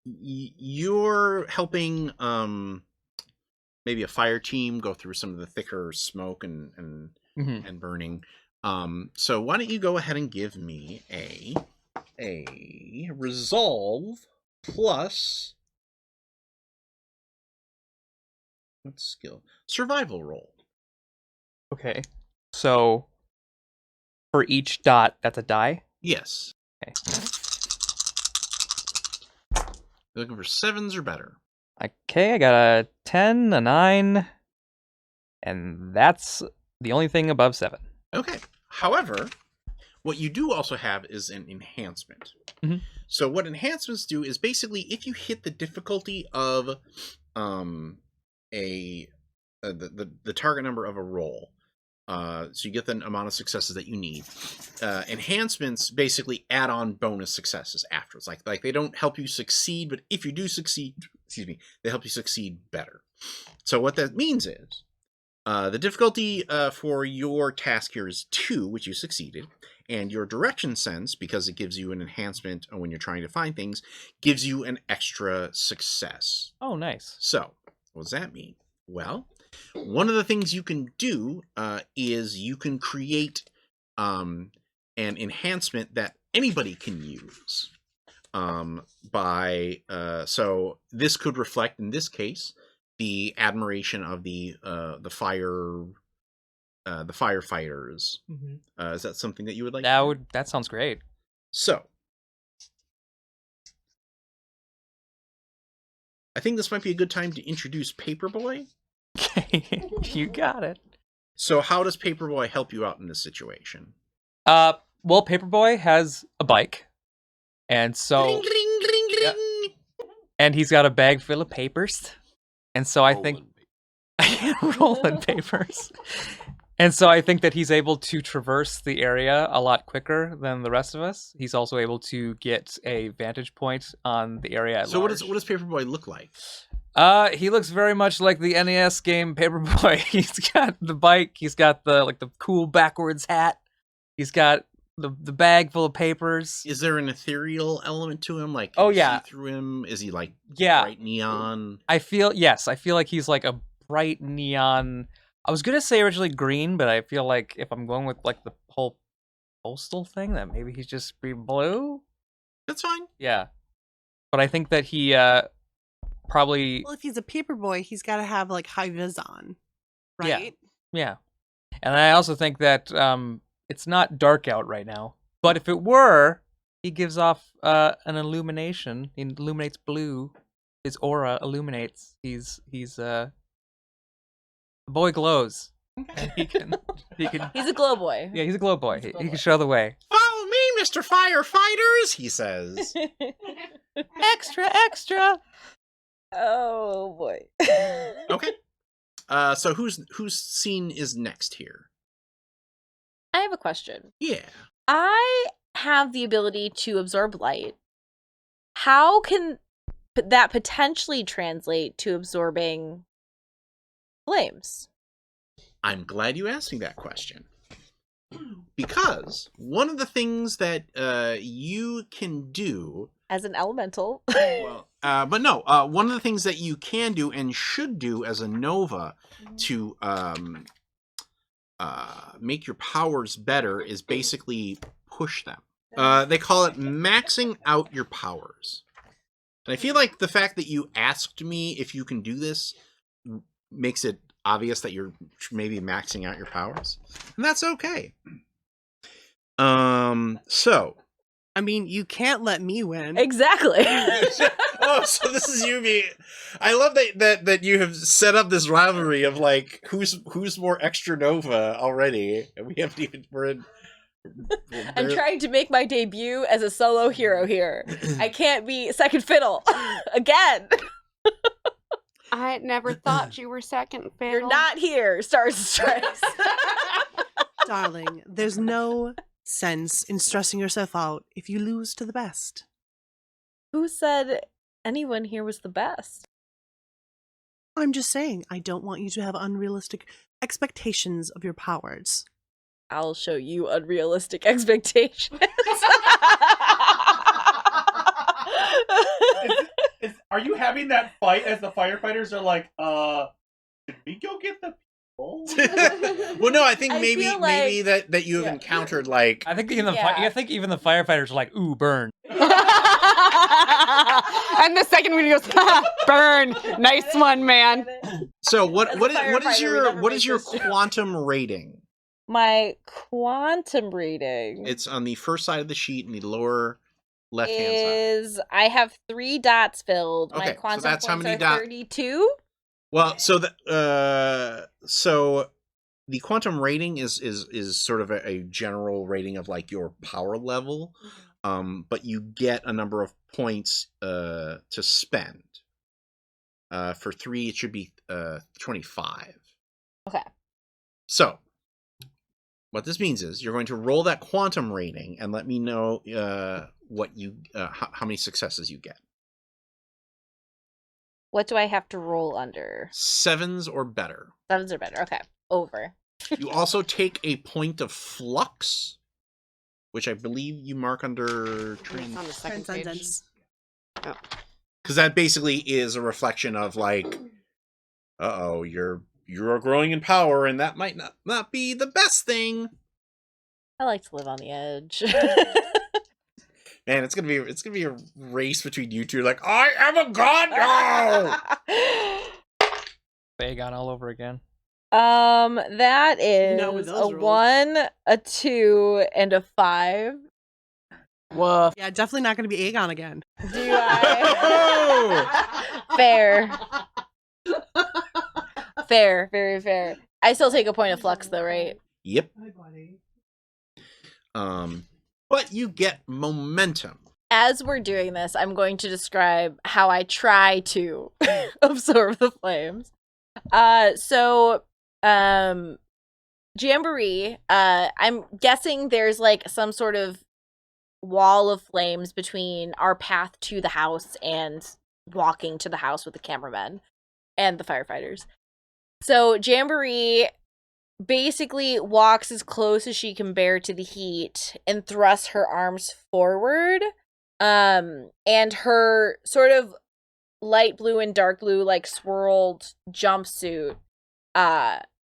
you're helping maybe a fire team go through some of the thicker smoke and burning. So why don't you go ahead and give me a resolve plus what skill? Survival roll. Okay. So for each dot, that's a die? Yes. Okay. You're looking for 7s or better. Okay, I got a 10, a 9, and that's the only thing above 7. Okay. However, what you do also have is an enhancement. Mhm. So what enhancements do is basically if you hit the difficulty of the target number of a roll, so you get the amount of successes that you need. Enhancements basically add on bonus successes afterwards. Like they don't help you succeed, but if you do succeed, they help you succeed better. So what that means is the difficulty for your task here is 2, which you succeeded, and your direction sense, because it gives you an enhancement when you're trying to find things, gives you an extra success. Oh, nice. So what does that mean? Well, one of the things you can do is you can create an enhancement that anybody can use. So this could reflect, in this case, the admiration of the firefighters. Is that something that you would like? That sounds great. So, I think this might be a good time to introduce Paperboy. You got it. So, how does Paperboy help you out in this situation? Well, Paperboy has a bike, and so Ring, ring, ring, ring. and he's got a bag full of papers, and so I think rolling papers. And so I think that he's able to traverse the area a lot quicker than the rest of us. He's also able to get a vantage point on the area at So large. what does Paperboy look like? He looks very much like the NES game Paperboy. He's got the bike, he's got the cool backwards hat. He's got the bag full of papers. Is there an ethereal element to him? Like, Oh, can you yeah. see through him? Is he like Yeah. bright neon? I feel like he's like a bright neon. I was gonna say originally green, but I feel like if I'm going with like the whole postal thing, that maybe he's just be blue. That's fine. Yeah, but I think that he probably Well, if he's a Paperboy, he's got to have like high vis on, right? yeah. And I also think that it's not dark out right now, but if it were, he gives off an illumination. He illuminates blue. His aura illuminates. He's the boy glows. And he can. He's a glow boy. Yeah, he's a glow boy. He can show the way. Follow me, Mr. Firefighters, he says. Extra, extra. Oh boy. Okay. So whose scene is next here? I have a question. Yeah. I have the ability to absorb light. How can that potentially translate to absorbing flames? I'm glad you asked me that question. Because one of the things that you can do, As an elemental. one of the things that you can do and should do as a Nova to make your powers better is basically push them. They call it maxing out your powers. And I feel like the fact that you asked me if you can do this makes it obvious that you're maybe maxing out your powers. And that's okay. So I mean, you can't let me win. Exactly. oh, so this is you being. I love that you have set up this rivalry of like who's more extra Nova already, and we haven't even. We're in. I'm trying to make my debut as a solo hero here. I can't be second fiddle again. I never thought you were second fiddle. You're not here, Stars and Stripes. Darling, there's no sense in stressing yourself out if you lose to the best. Who said anyone here was the best? I'm just saying, I don't want you to have unrealistic expectations of your powers. I'll show you unrealistic expectations. Are you having that fight as the firefighters are like, should we go get the people? Well, no, I think I maybe feel like- maybe that you have Yeah. encountered like. I think even the Yeah. I think even the firefighters are like, ooh, burn. And the second one goes, "Ha, burn. Nice one, man. So As a firefighter, we what never is make your this joke. quantum rating? My quantum reading It's on the first side of the sheet in the lower left hand side. is I have 3 dots filled. Okay, My so quantum that's how points many are 32. Well, so the quantum rating is sort of a general rating of like your power level, but you get a number of points to spend. For 3, it should be 25. Okay. So, what this means is you're going to roll that quantum rating and let me know what you how many successes you get. What do I have to roll under? 7s or better. 7s or better. Okay. Over. You also take a point of flux, which I believe you mark under It's on the second page. Transcendence. because that basically is a reflection of like, you're growing in power, and that might not be the best thing. I like to live on the edge. Man, it's gonna be a race between you two. Like, I am a god now. Aegon all over again. That Not with is those a rules. 1, a 2, and a 5. Woof. Yeah, definitely not going to be Aegon again. Do I? Fair. Fair. Very fair. I still take a point of flux, though, right? Yep. Hi, buddy. But you get momentum. As we're doing this, I'm going to describe how I try to absorb the flames. Jamboree, I'm guessing there's like some sort of wall of flames between our path to the house and walking to the house with the cameramen and the firefighters. So Jamboree basically walks as close as she can bear to the heat and thrusts her arms forward. And her sort of light blue and dark blue, like swirled jumpsuit,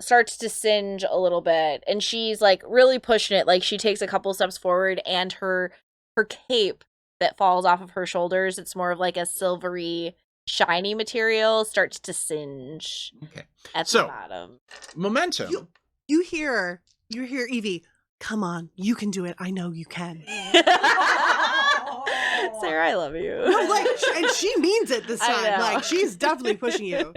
starts to singe a little bit, and she's like really pushing it. Like she takes a couple steps forward, and her cape that falls off of her shoulders, it's more of like a silvery, shiny material, starts to singe Okay. at So, the bottom. Momentum. You hear Evie, come on, you can do it. I know you can. Sarah, I love you. And she means it this I time. know. Like, she's definitely pushing you.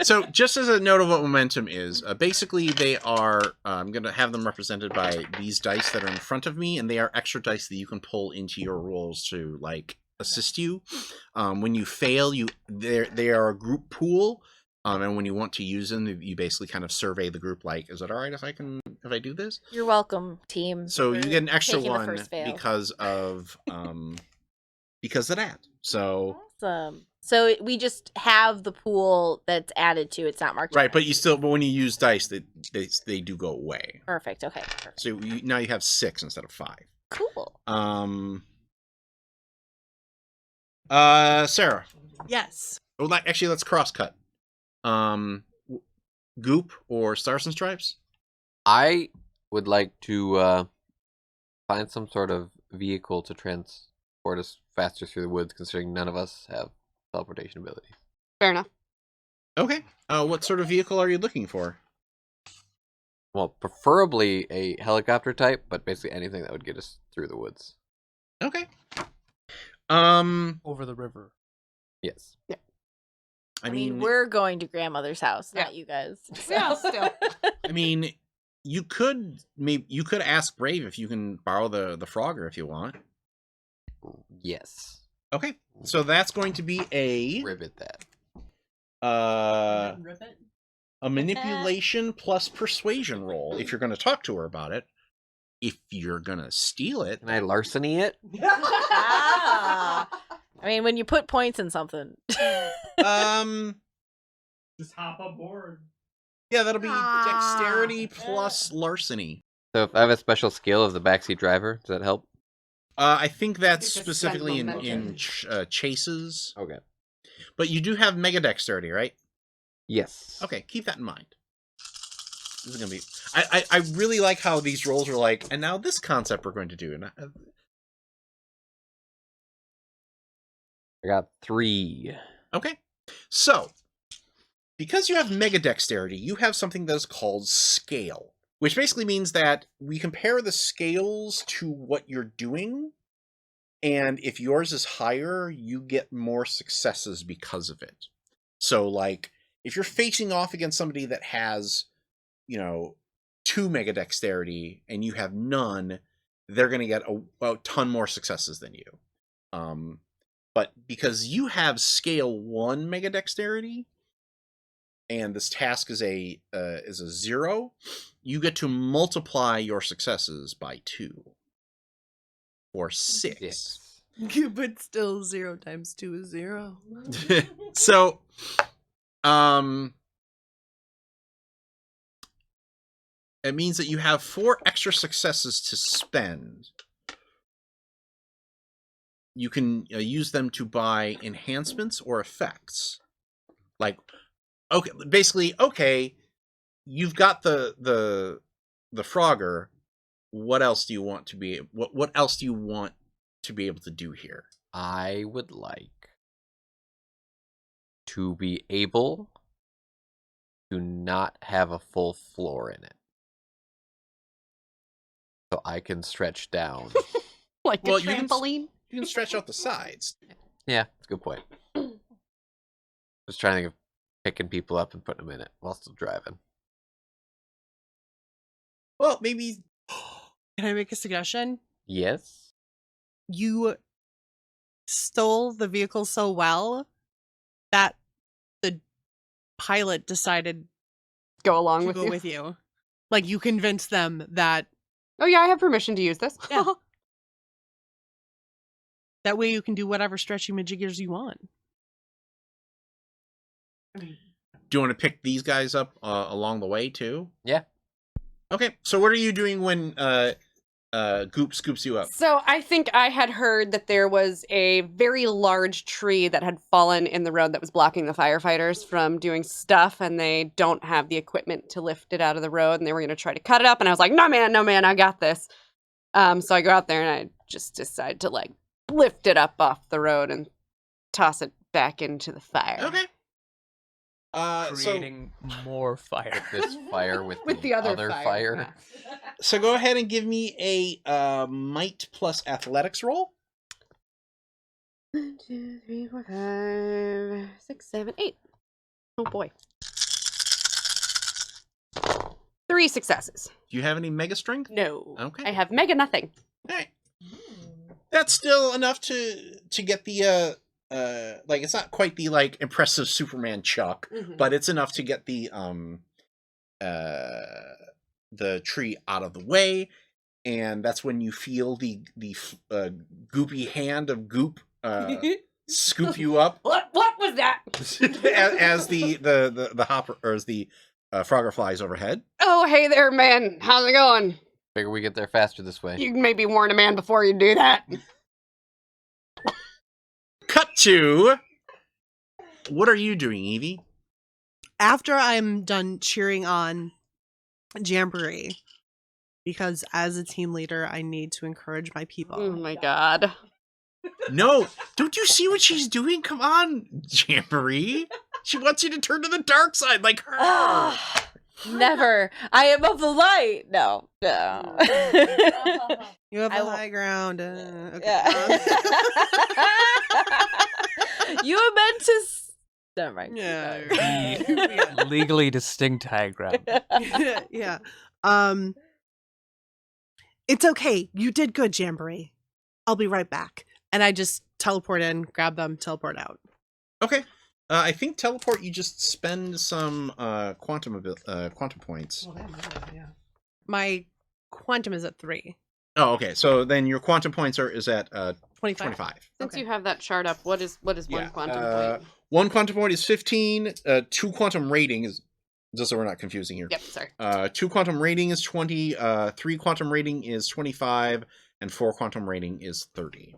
So, just as a note of what momentum is, basically they are, I'm going to have them represented by these dice that are in front of me, and they are extra dice that you can pull into your rolls to, like, assist you. When you fail, they are a group pool, and when you want to use them, you basically kind of survey the group, like, is it all right if I do this? You're welcome, team. So you for get an extra taking the one first fail. because of that. So Awesome. So we just have the pool that's added to. It's not marked. right, but when you use dice, they do go away. Perfect. Okay. Perfect. So now you have 6 instead of 5. Cool. Sarah. Yes. Well, actually, let's cross cut. Goop or Stars and Stripes? I would like to find some sort of vehicle to transport us faster through the woods, considering none of us have teleportation ability. Fair enough. Okay. What sort of vehicle are you looking for? Well, preferably a helicopter type, but basically anything that would get us through the woods. Okay. Over the river. Yes. I mean, we're going to grandmother's house, not you guys. Yeah, still. I mean, you could ask Brave if you can borrow the Frogger if you want. Yes. Okay, so that's going to be a Ribbit that. a manipulation plus persuasion roll if you're going to talk to her about it. If you're going to steal it, Can I larceny it? Ah. I mean, when you put points in something. Just hop aboard. yeah, that'll be dexterity plus larceny. So if I have a special skill of the backseat driver, does that help? I think that's It's a specifically in momentum. chases, Okay. but you do have mega dexterity, right? Yes. Okay, keep that in mind. This is gonna be. I really like how these rolls are like, and now this concept we're going to do. And I got 3. okay, so because you have mega dexterity, you have something that's called scale, which basically means that we compare the scales to what you're doing, and if yours is higher, you get more successes because of it. So, like, if you're facing off against somebody that has, 2 mega dexterity and you have none, they're going to get a ton more successes than you. But because you have scale 1 mega dexterity, and this task is a 0, you get to multiply your successes by 2 or 6. Yes. But still, 0 times 2 is 0. So, it means that you have 4 extra successes to spend. You can use them to buy enhancements or effects. Like, okay, basically, okay, you've got the Frogger. What else do you want to be? What else do you want to be able to do here? I would like to be able to not have a full floor in it. So I can stretch down. Like Well, a trampoline. You can stretch out the sides. Yeah, that's a good point. Just trying to think of picking people up and putting them in it while still driving. Well, maybe. Can I make a suggestion? Yes? You stole the vehicle so well that the pilot decided Go along to with go you. with you. Like, you convinced them that Oh yeah, I have permission to use this. Yeah. that way you can do whatever stretchy majiggers you want. Do you want to pick these guys up along the way too? Yeah. Okay. So what are you doing when Goop scoops you up? So I think I had heard that there was a very large tree that had fallen in the road that was blocking the firefighters from doing stuff, and they don't have the equipment to lift it out of the road, and they were going to try to cut it up, and I was like, no man, I got this. So I go out there and I just decide to like lift it up off the road and toss it back into the fire. Okay. Creating more fire. This fire with the other fire. fire. So go ahead and give me a might plus athletics roll. 1, 2, 3, 4, 5, 6, 7, 8. Oh boy. 3 successes. Do you have any mega strength? No. Okay. I have mega nothing. All right. That's still enough to get the like, it's not quite the like impressive Superman chuck, but it's enough to get the tree out of the way, and that's when you feel the goopy hand of Goop scoop you up. What was that? as the hopper, or as the Frogger flies overhead. Oh, hey there, man. How's it going? Figure we get there faster this way. You can maybe warn a man before you do that. Cut to, what are you doing, Evie? After I'm done cheering on Jamboree, because as a team leader, I need to encourage my people. Oh my god. No, don't you see what she's doing? Come on, Jamboree. She wants you to turn to the dark side like her. Never. I am of the light. No. You have I the won't- high ground. Okay. Yeah. You were meant to. Never mind. Yeah. Legally distinct high ground. Yeah. It's okay. You did good, Jamboree. I'll be right back. And I just teleport in, grab them, teleport out. Okay. I think teleport, you just spend some quantum points. My quantum is at 3. Oh, okay. So then your quantum points is at 25. 25. Since Okay. you have that chart up, what is one quantum point? One quantum point is 15. 2 quantum rating is, just so we're not confusing here. Yep, sorry. 2 quantum rating is 20. 3 quantum rating is 25, and 4 quantum rating is 30.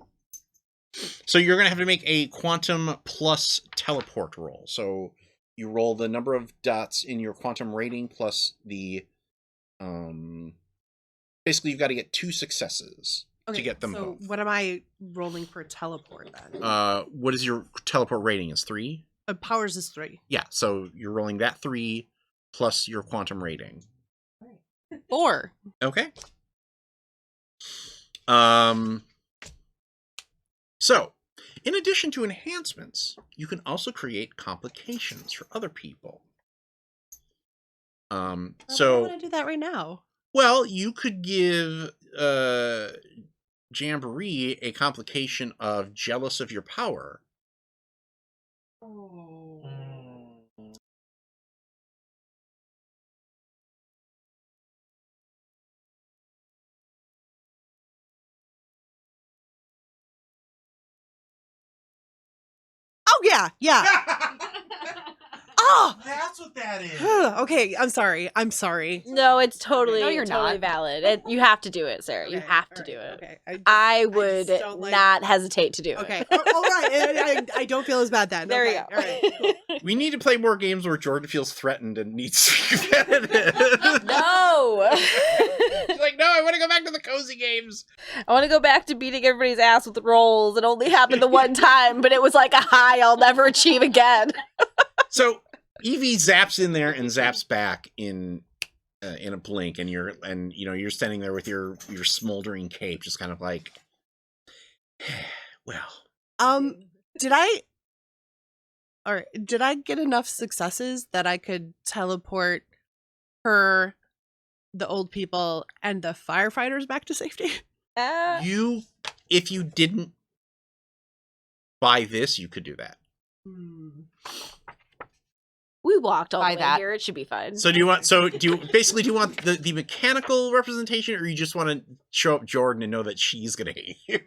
So you're going to have to make a quantum plus teleport roll. So you roll the number of dots in your quantum rating plus the basically you've got to get 2 successes to get them so both. what am I rolling for teleport then? What is your teleport rating? Is 3? Powers is 3. Yeah, so you're rolling that 3 plus your quantum rating. 4. Okay. So, in addition to enhancements, you can also create complications for other people. I want So, to do that right now. well, you could give Jamboree a complication of jealous of your power. Oh yeah. Oh, That's what that is. okay. I'm sorry. No, it's totally, No, you're totally not. valid. You have to do it, Sarah. You Okay, have to all do right, it. Okay. I would just don't like- not hesitate to do it. Okay. All right. I don't feel as bad then. There Okay, you go. All right. Cool. We need to play more games where Jordan feels threatened and needs to be competitive. No. She's like, no, I want to go back to the cozy games. I want to go back to beating everybody's ass with rolls. It only happened the one time, but it was like a high I'll never achieve again. So Evie zaps in there and zaps back in a blink, and you're standing there with your smoldering cape, just kind of like, well, Did I get enough successes that I could teleport her, the old people, and the firefighters back to safety? if you didn't buy this, you could do that. We walked all Buy the way that. here. It should be fine. So do you want the mechanical representation, or you just want to show up Jordan and know that she's gonna hate you?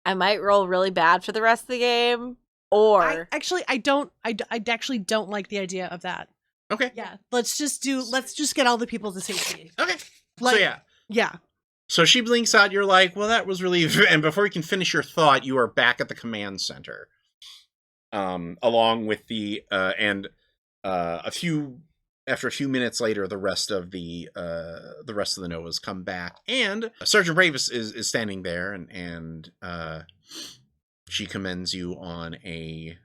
I might roll really bad for the rest of the game, or I actually don't like the idea of that. Okay. Yeah, let's just get all the people to safety. Okay. Like, So yeah. Yeah. So she blinks out. You're like, well, that was really. And before you can finish your thought, you are back at the command center, along with after a few minutes later, the rest of the Novas come back, and Sergeant Bravis is standing there, and she commends you on a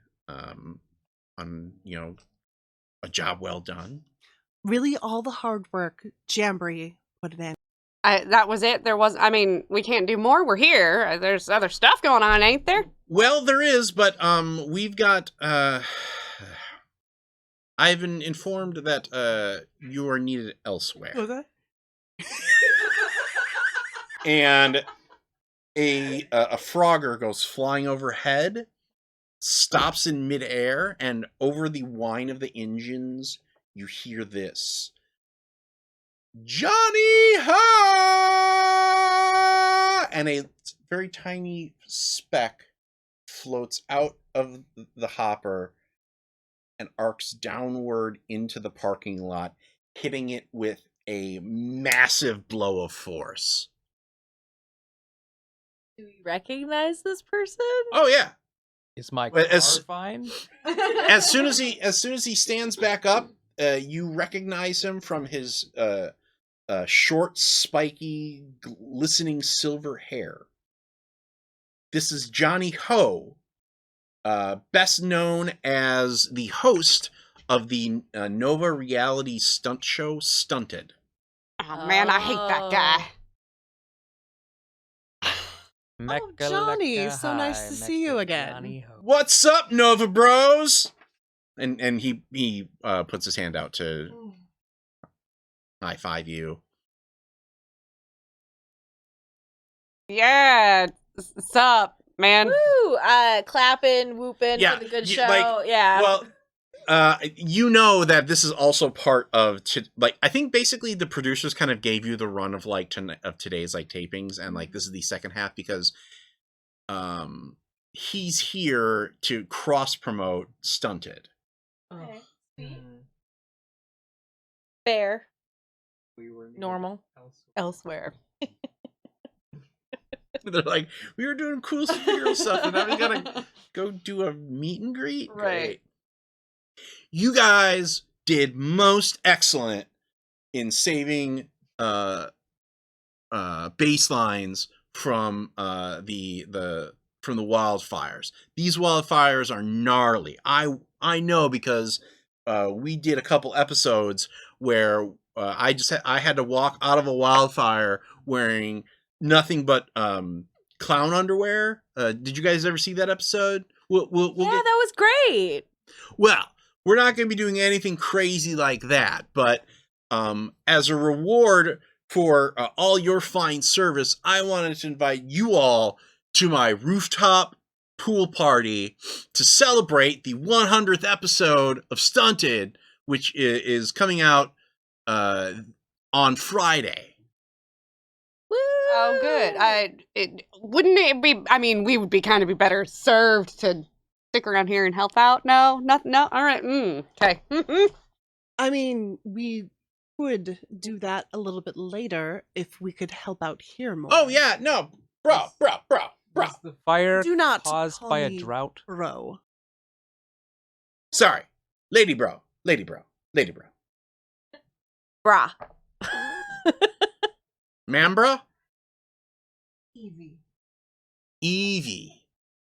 job well done. Really, all the hard work Jamboree put it in. That was it. We can't do more. We're here. There's other stuff going on, ain't there? Well, there is, but we've got. I've been informed that you are needed elsewhere. Okay. And a Frogger goes flying overhead, stops in midair, and over the whine of the engines, you hear this. Johnny Ha! And a very tiny speck floats out of the hopper and arcs downward into the parking lot, hitting it with a massive blow of force. do we recognize this person? Oh yeah. Is my Well, car as- fine? As soon as he stands back up, you recognize him from his short, spiky, glistening silver hair. This is Johnny Ho, best known as the host of the Nova reality stunt show Stunted. Oh, man, I hate that guy. Johnny, so nice to see you again. What's up, Nova Bros? And he puts his hand out to high five you. Yeah, sup, man? Woo! Clapping, whooping Yeah, for the good you- show. like, yeah. Well, you know that this is also part of I think basically the producers kind of gave you the run of of today's tapings, and this is the second half because he's here to cross promote Stunted. Okay. Fair. Normal. Elsewhere. They're like, we were doing cool superhero stuff, and now we gotta go do a meet and greet. Right. Great. You guys did most excellent in saving baselines from the wildfires. These wildfires are gnarly. I know because we did a couple episodes where I had to walk out of a wildfire wearing nothing but clown underwear. Did you guys ever see that episode? We'll That was great. Well, we're not going to be doing anything crazy like that, but as a reward for all your fine service, I wanted to invite you all to my rooftop pool party to celebrate the 100th episode of Stunted, which is coming out on Friday. Woo! Oh, good. Wouldn't it be? I mean, we would be kind of be better served to stick around here and help out. No, nothing. No. All right. Okay. I mean, we would do that a little bit later if we could help out here more. Oh yeah, no, bro. Was the fire Do not caused call by a me drought? Bro. Sorry, lady bro. Brah. Ma'am, bro. Evie.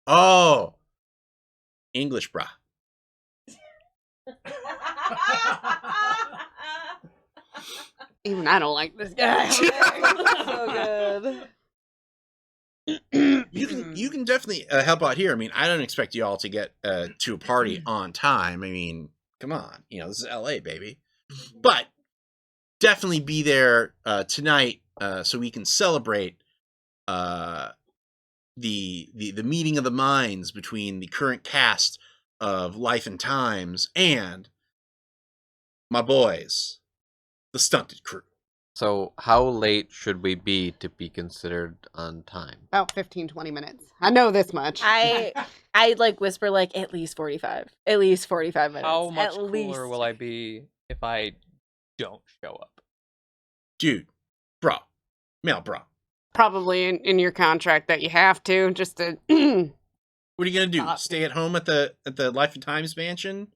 Oh, English, bra. Even I don't like this guy. So good. You can definitely help out here. I mean, I don't expect you all to get to a party on time. I mean, come on, this is LA, baby. But definitely be there tonight so we can celebrate the meeting of the minds between the current cast of Life and Times and my boys, the Stunted Crew. So how late should we be to be considered on time? About 15, 20 minutes. I know this much. I like whisper like at least 45. At least 45 minutes. How much at cooler least. will I be if I don't show up? Dude, bro. Male, bro. Probably in your contract that you have to just to. What are you gonna do? Stay at home at the Life and Times mansion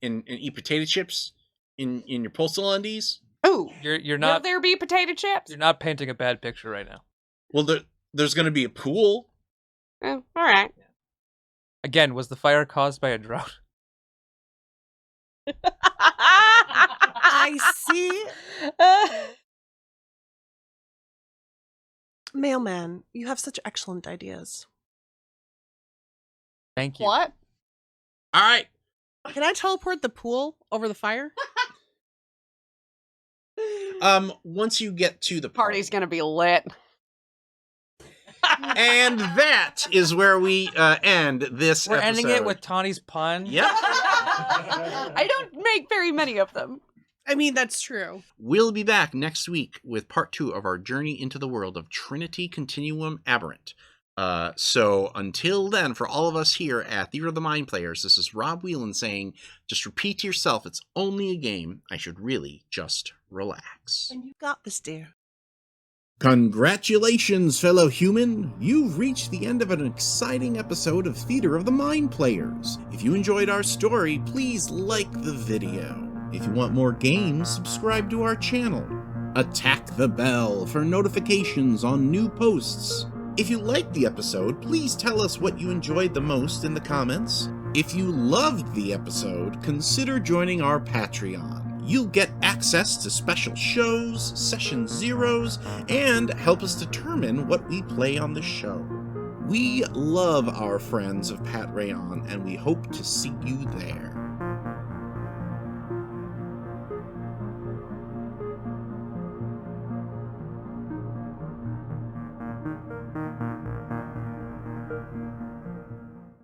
and eat potato chips in your postal undies? Oh, You're will not there be potato chips? you're not painting a bad picture right now. Well, there's gonna be a pool. Oh, all right. Again, was the fire caused by a drought? I see. Mailman, you have such excellent ideas. Thank you. What? All right. Can I teleport the pool over the fire? Once you get to the Party's gonna be lit. and that is where we end this We're episode. ending it with Tawny's pun. Yep. I don't make very many of them. I mean, that's true. We'll be back next week with part 2 of our journey into the world of Trinity Continuum Aberrant. So until then, for all of us here at Theater of the Mind Players, this is Rob Whelan saying, just repeat to yourself, it's only a game. I should really just relax. And you got this, dear. Congratulations, fellow human! You've reached the end of an exciting episode of Theater of the Mind Players. If you enjoyed our story, please like the video. If you want more games, subscribe to our channel. Attack the bell for notifications on new posts. If you liked the episode, please tell us what you enjoyed the most in the comments. If you loved the episode, consider joining our Patreon. You'll get access to special shows, session zeros, and help us determine what we play on the show. We love our friends of Pat Rayon, and we hope to see you there.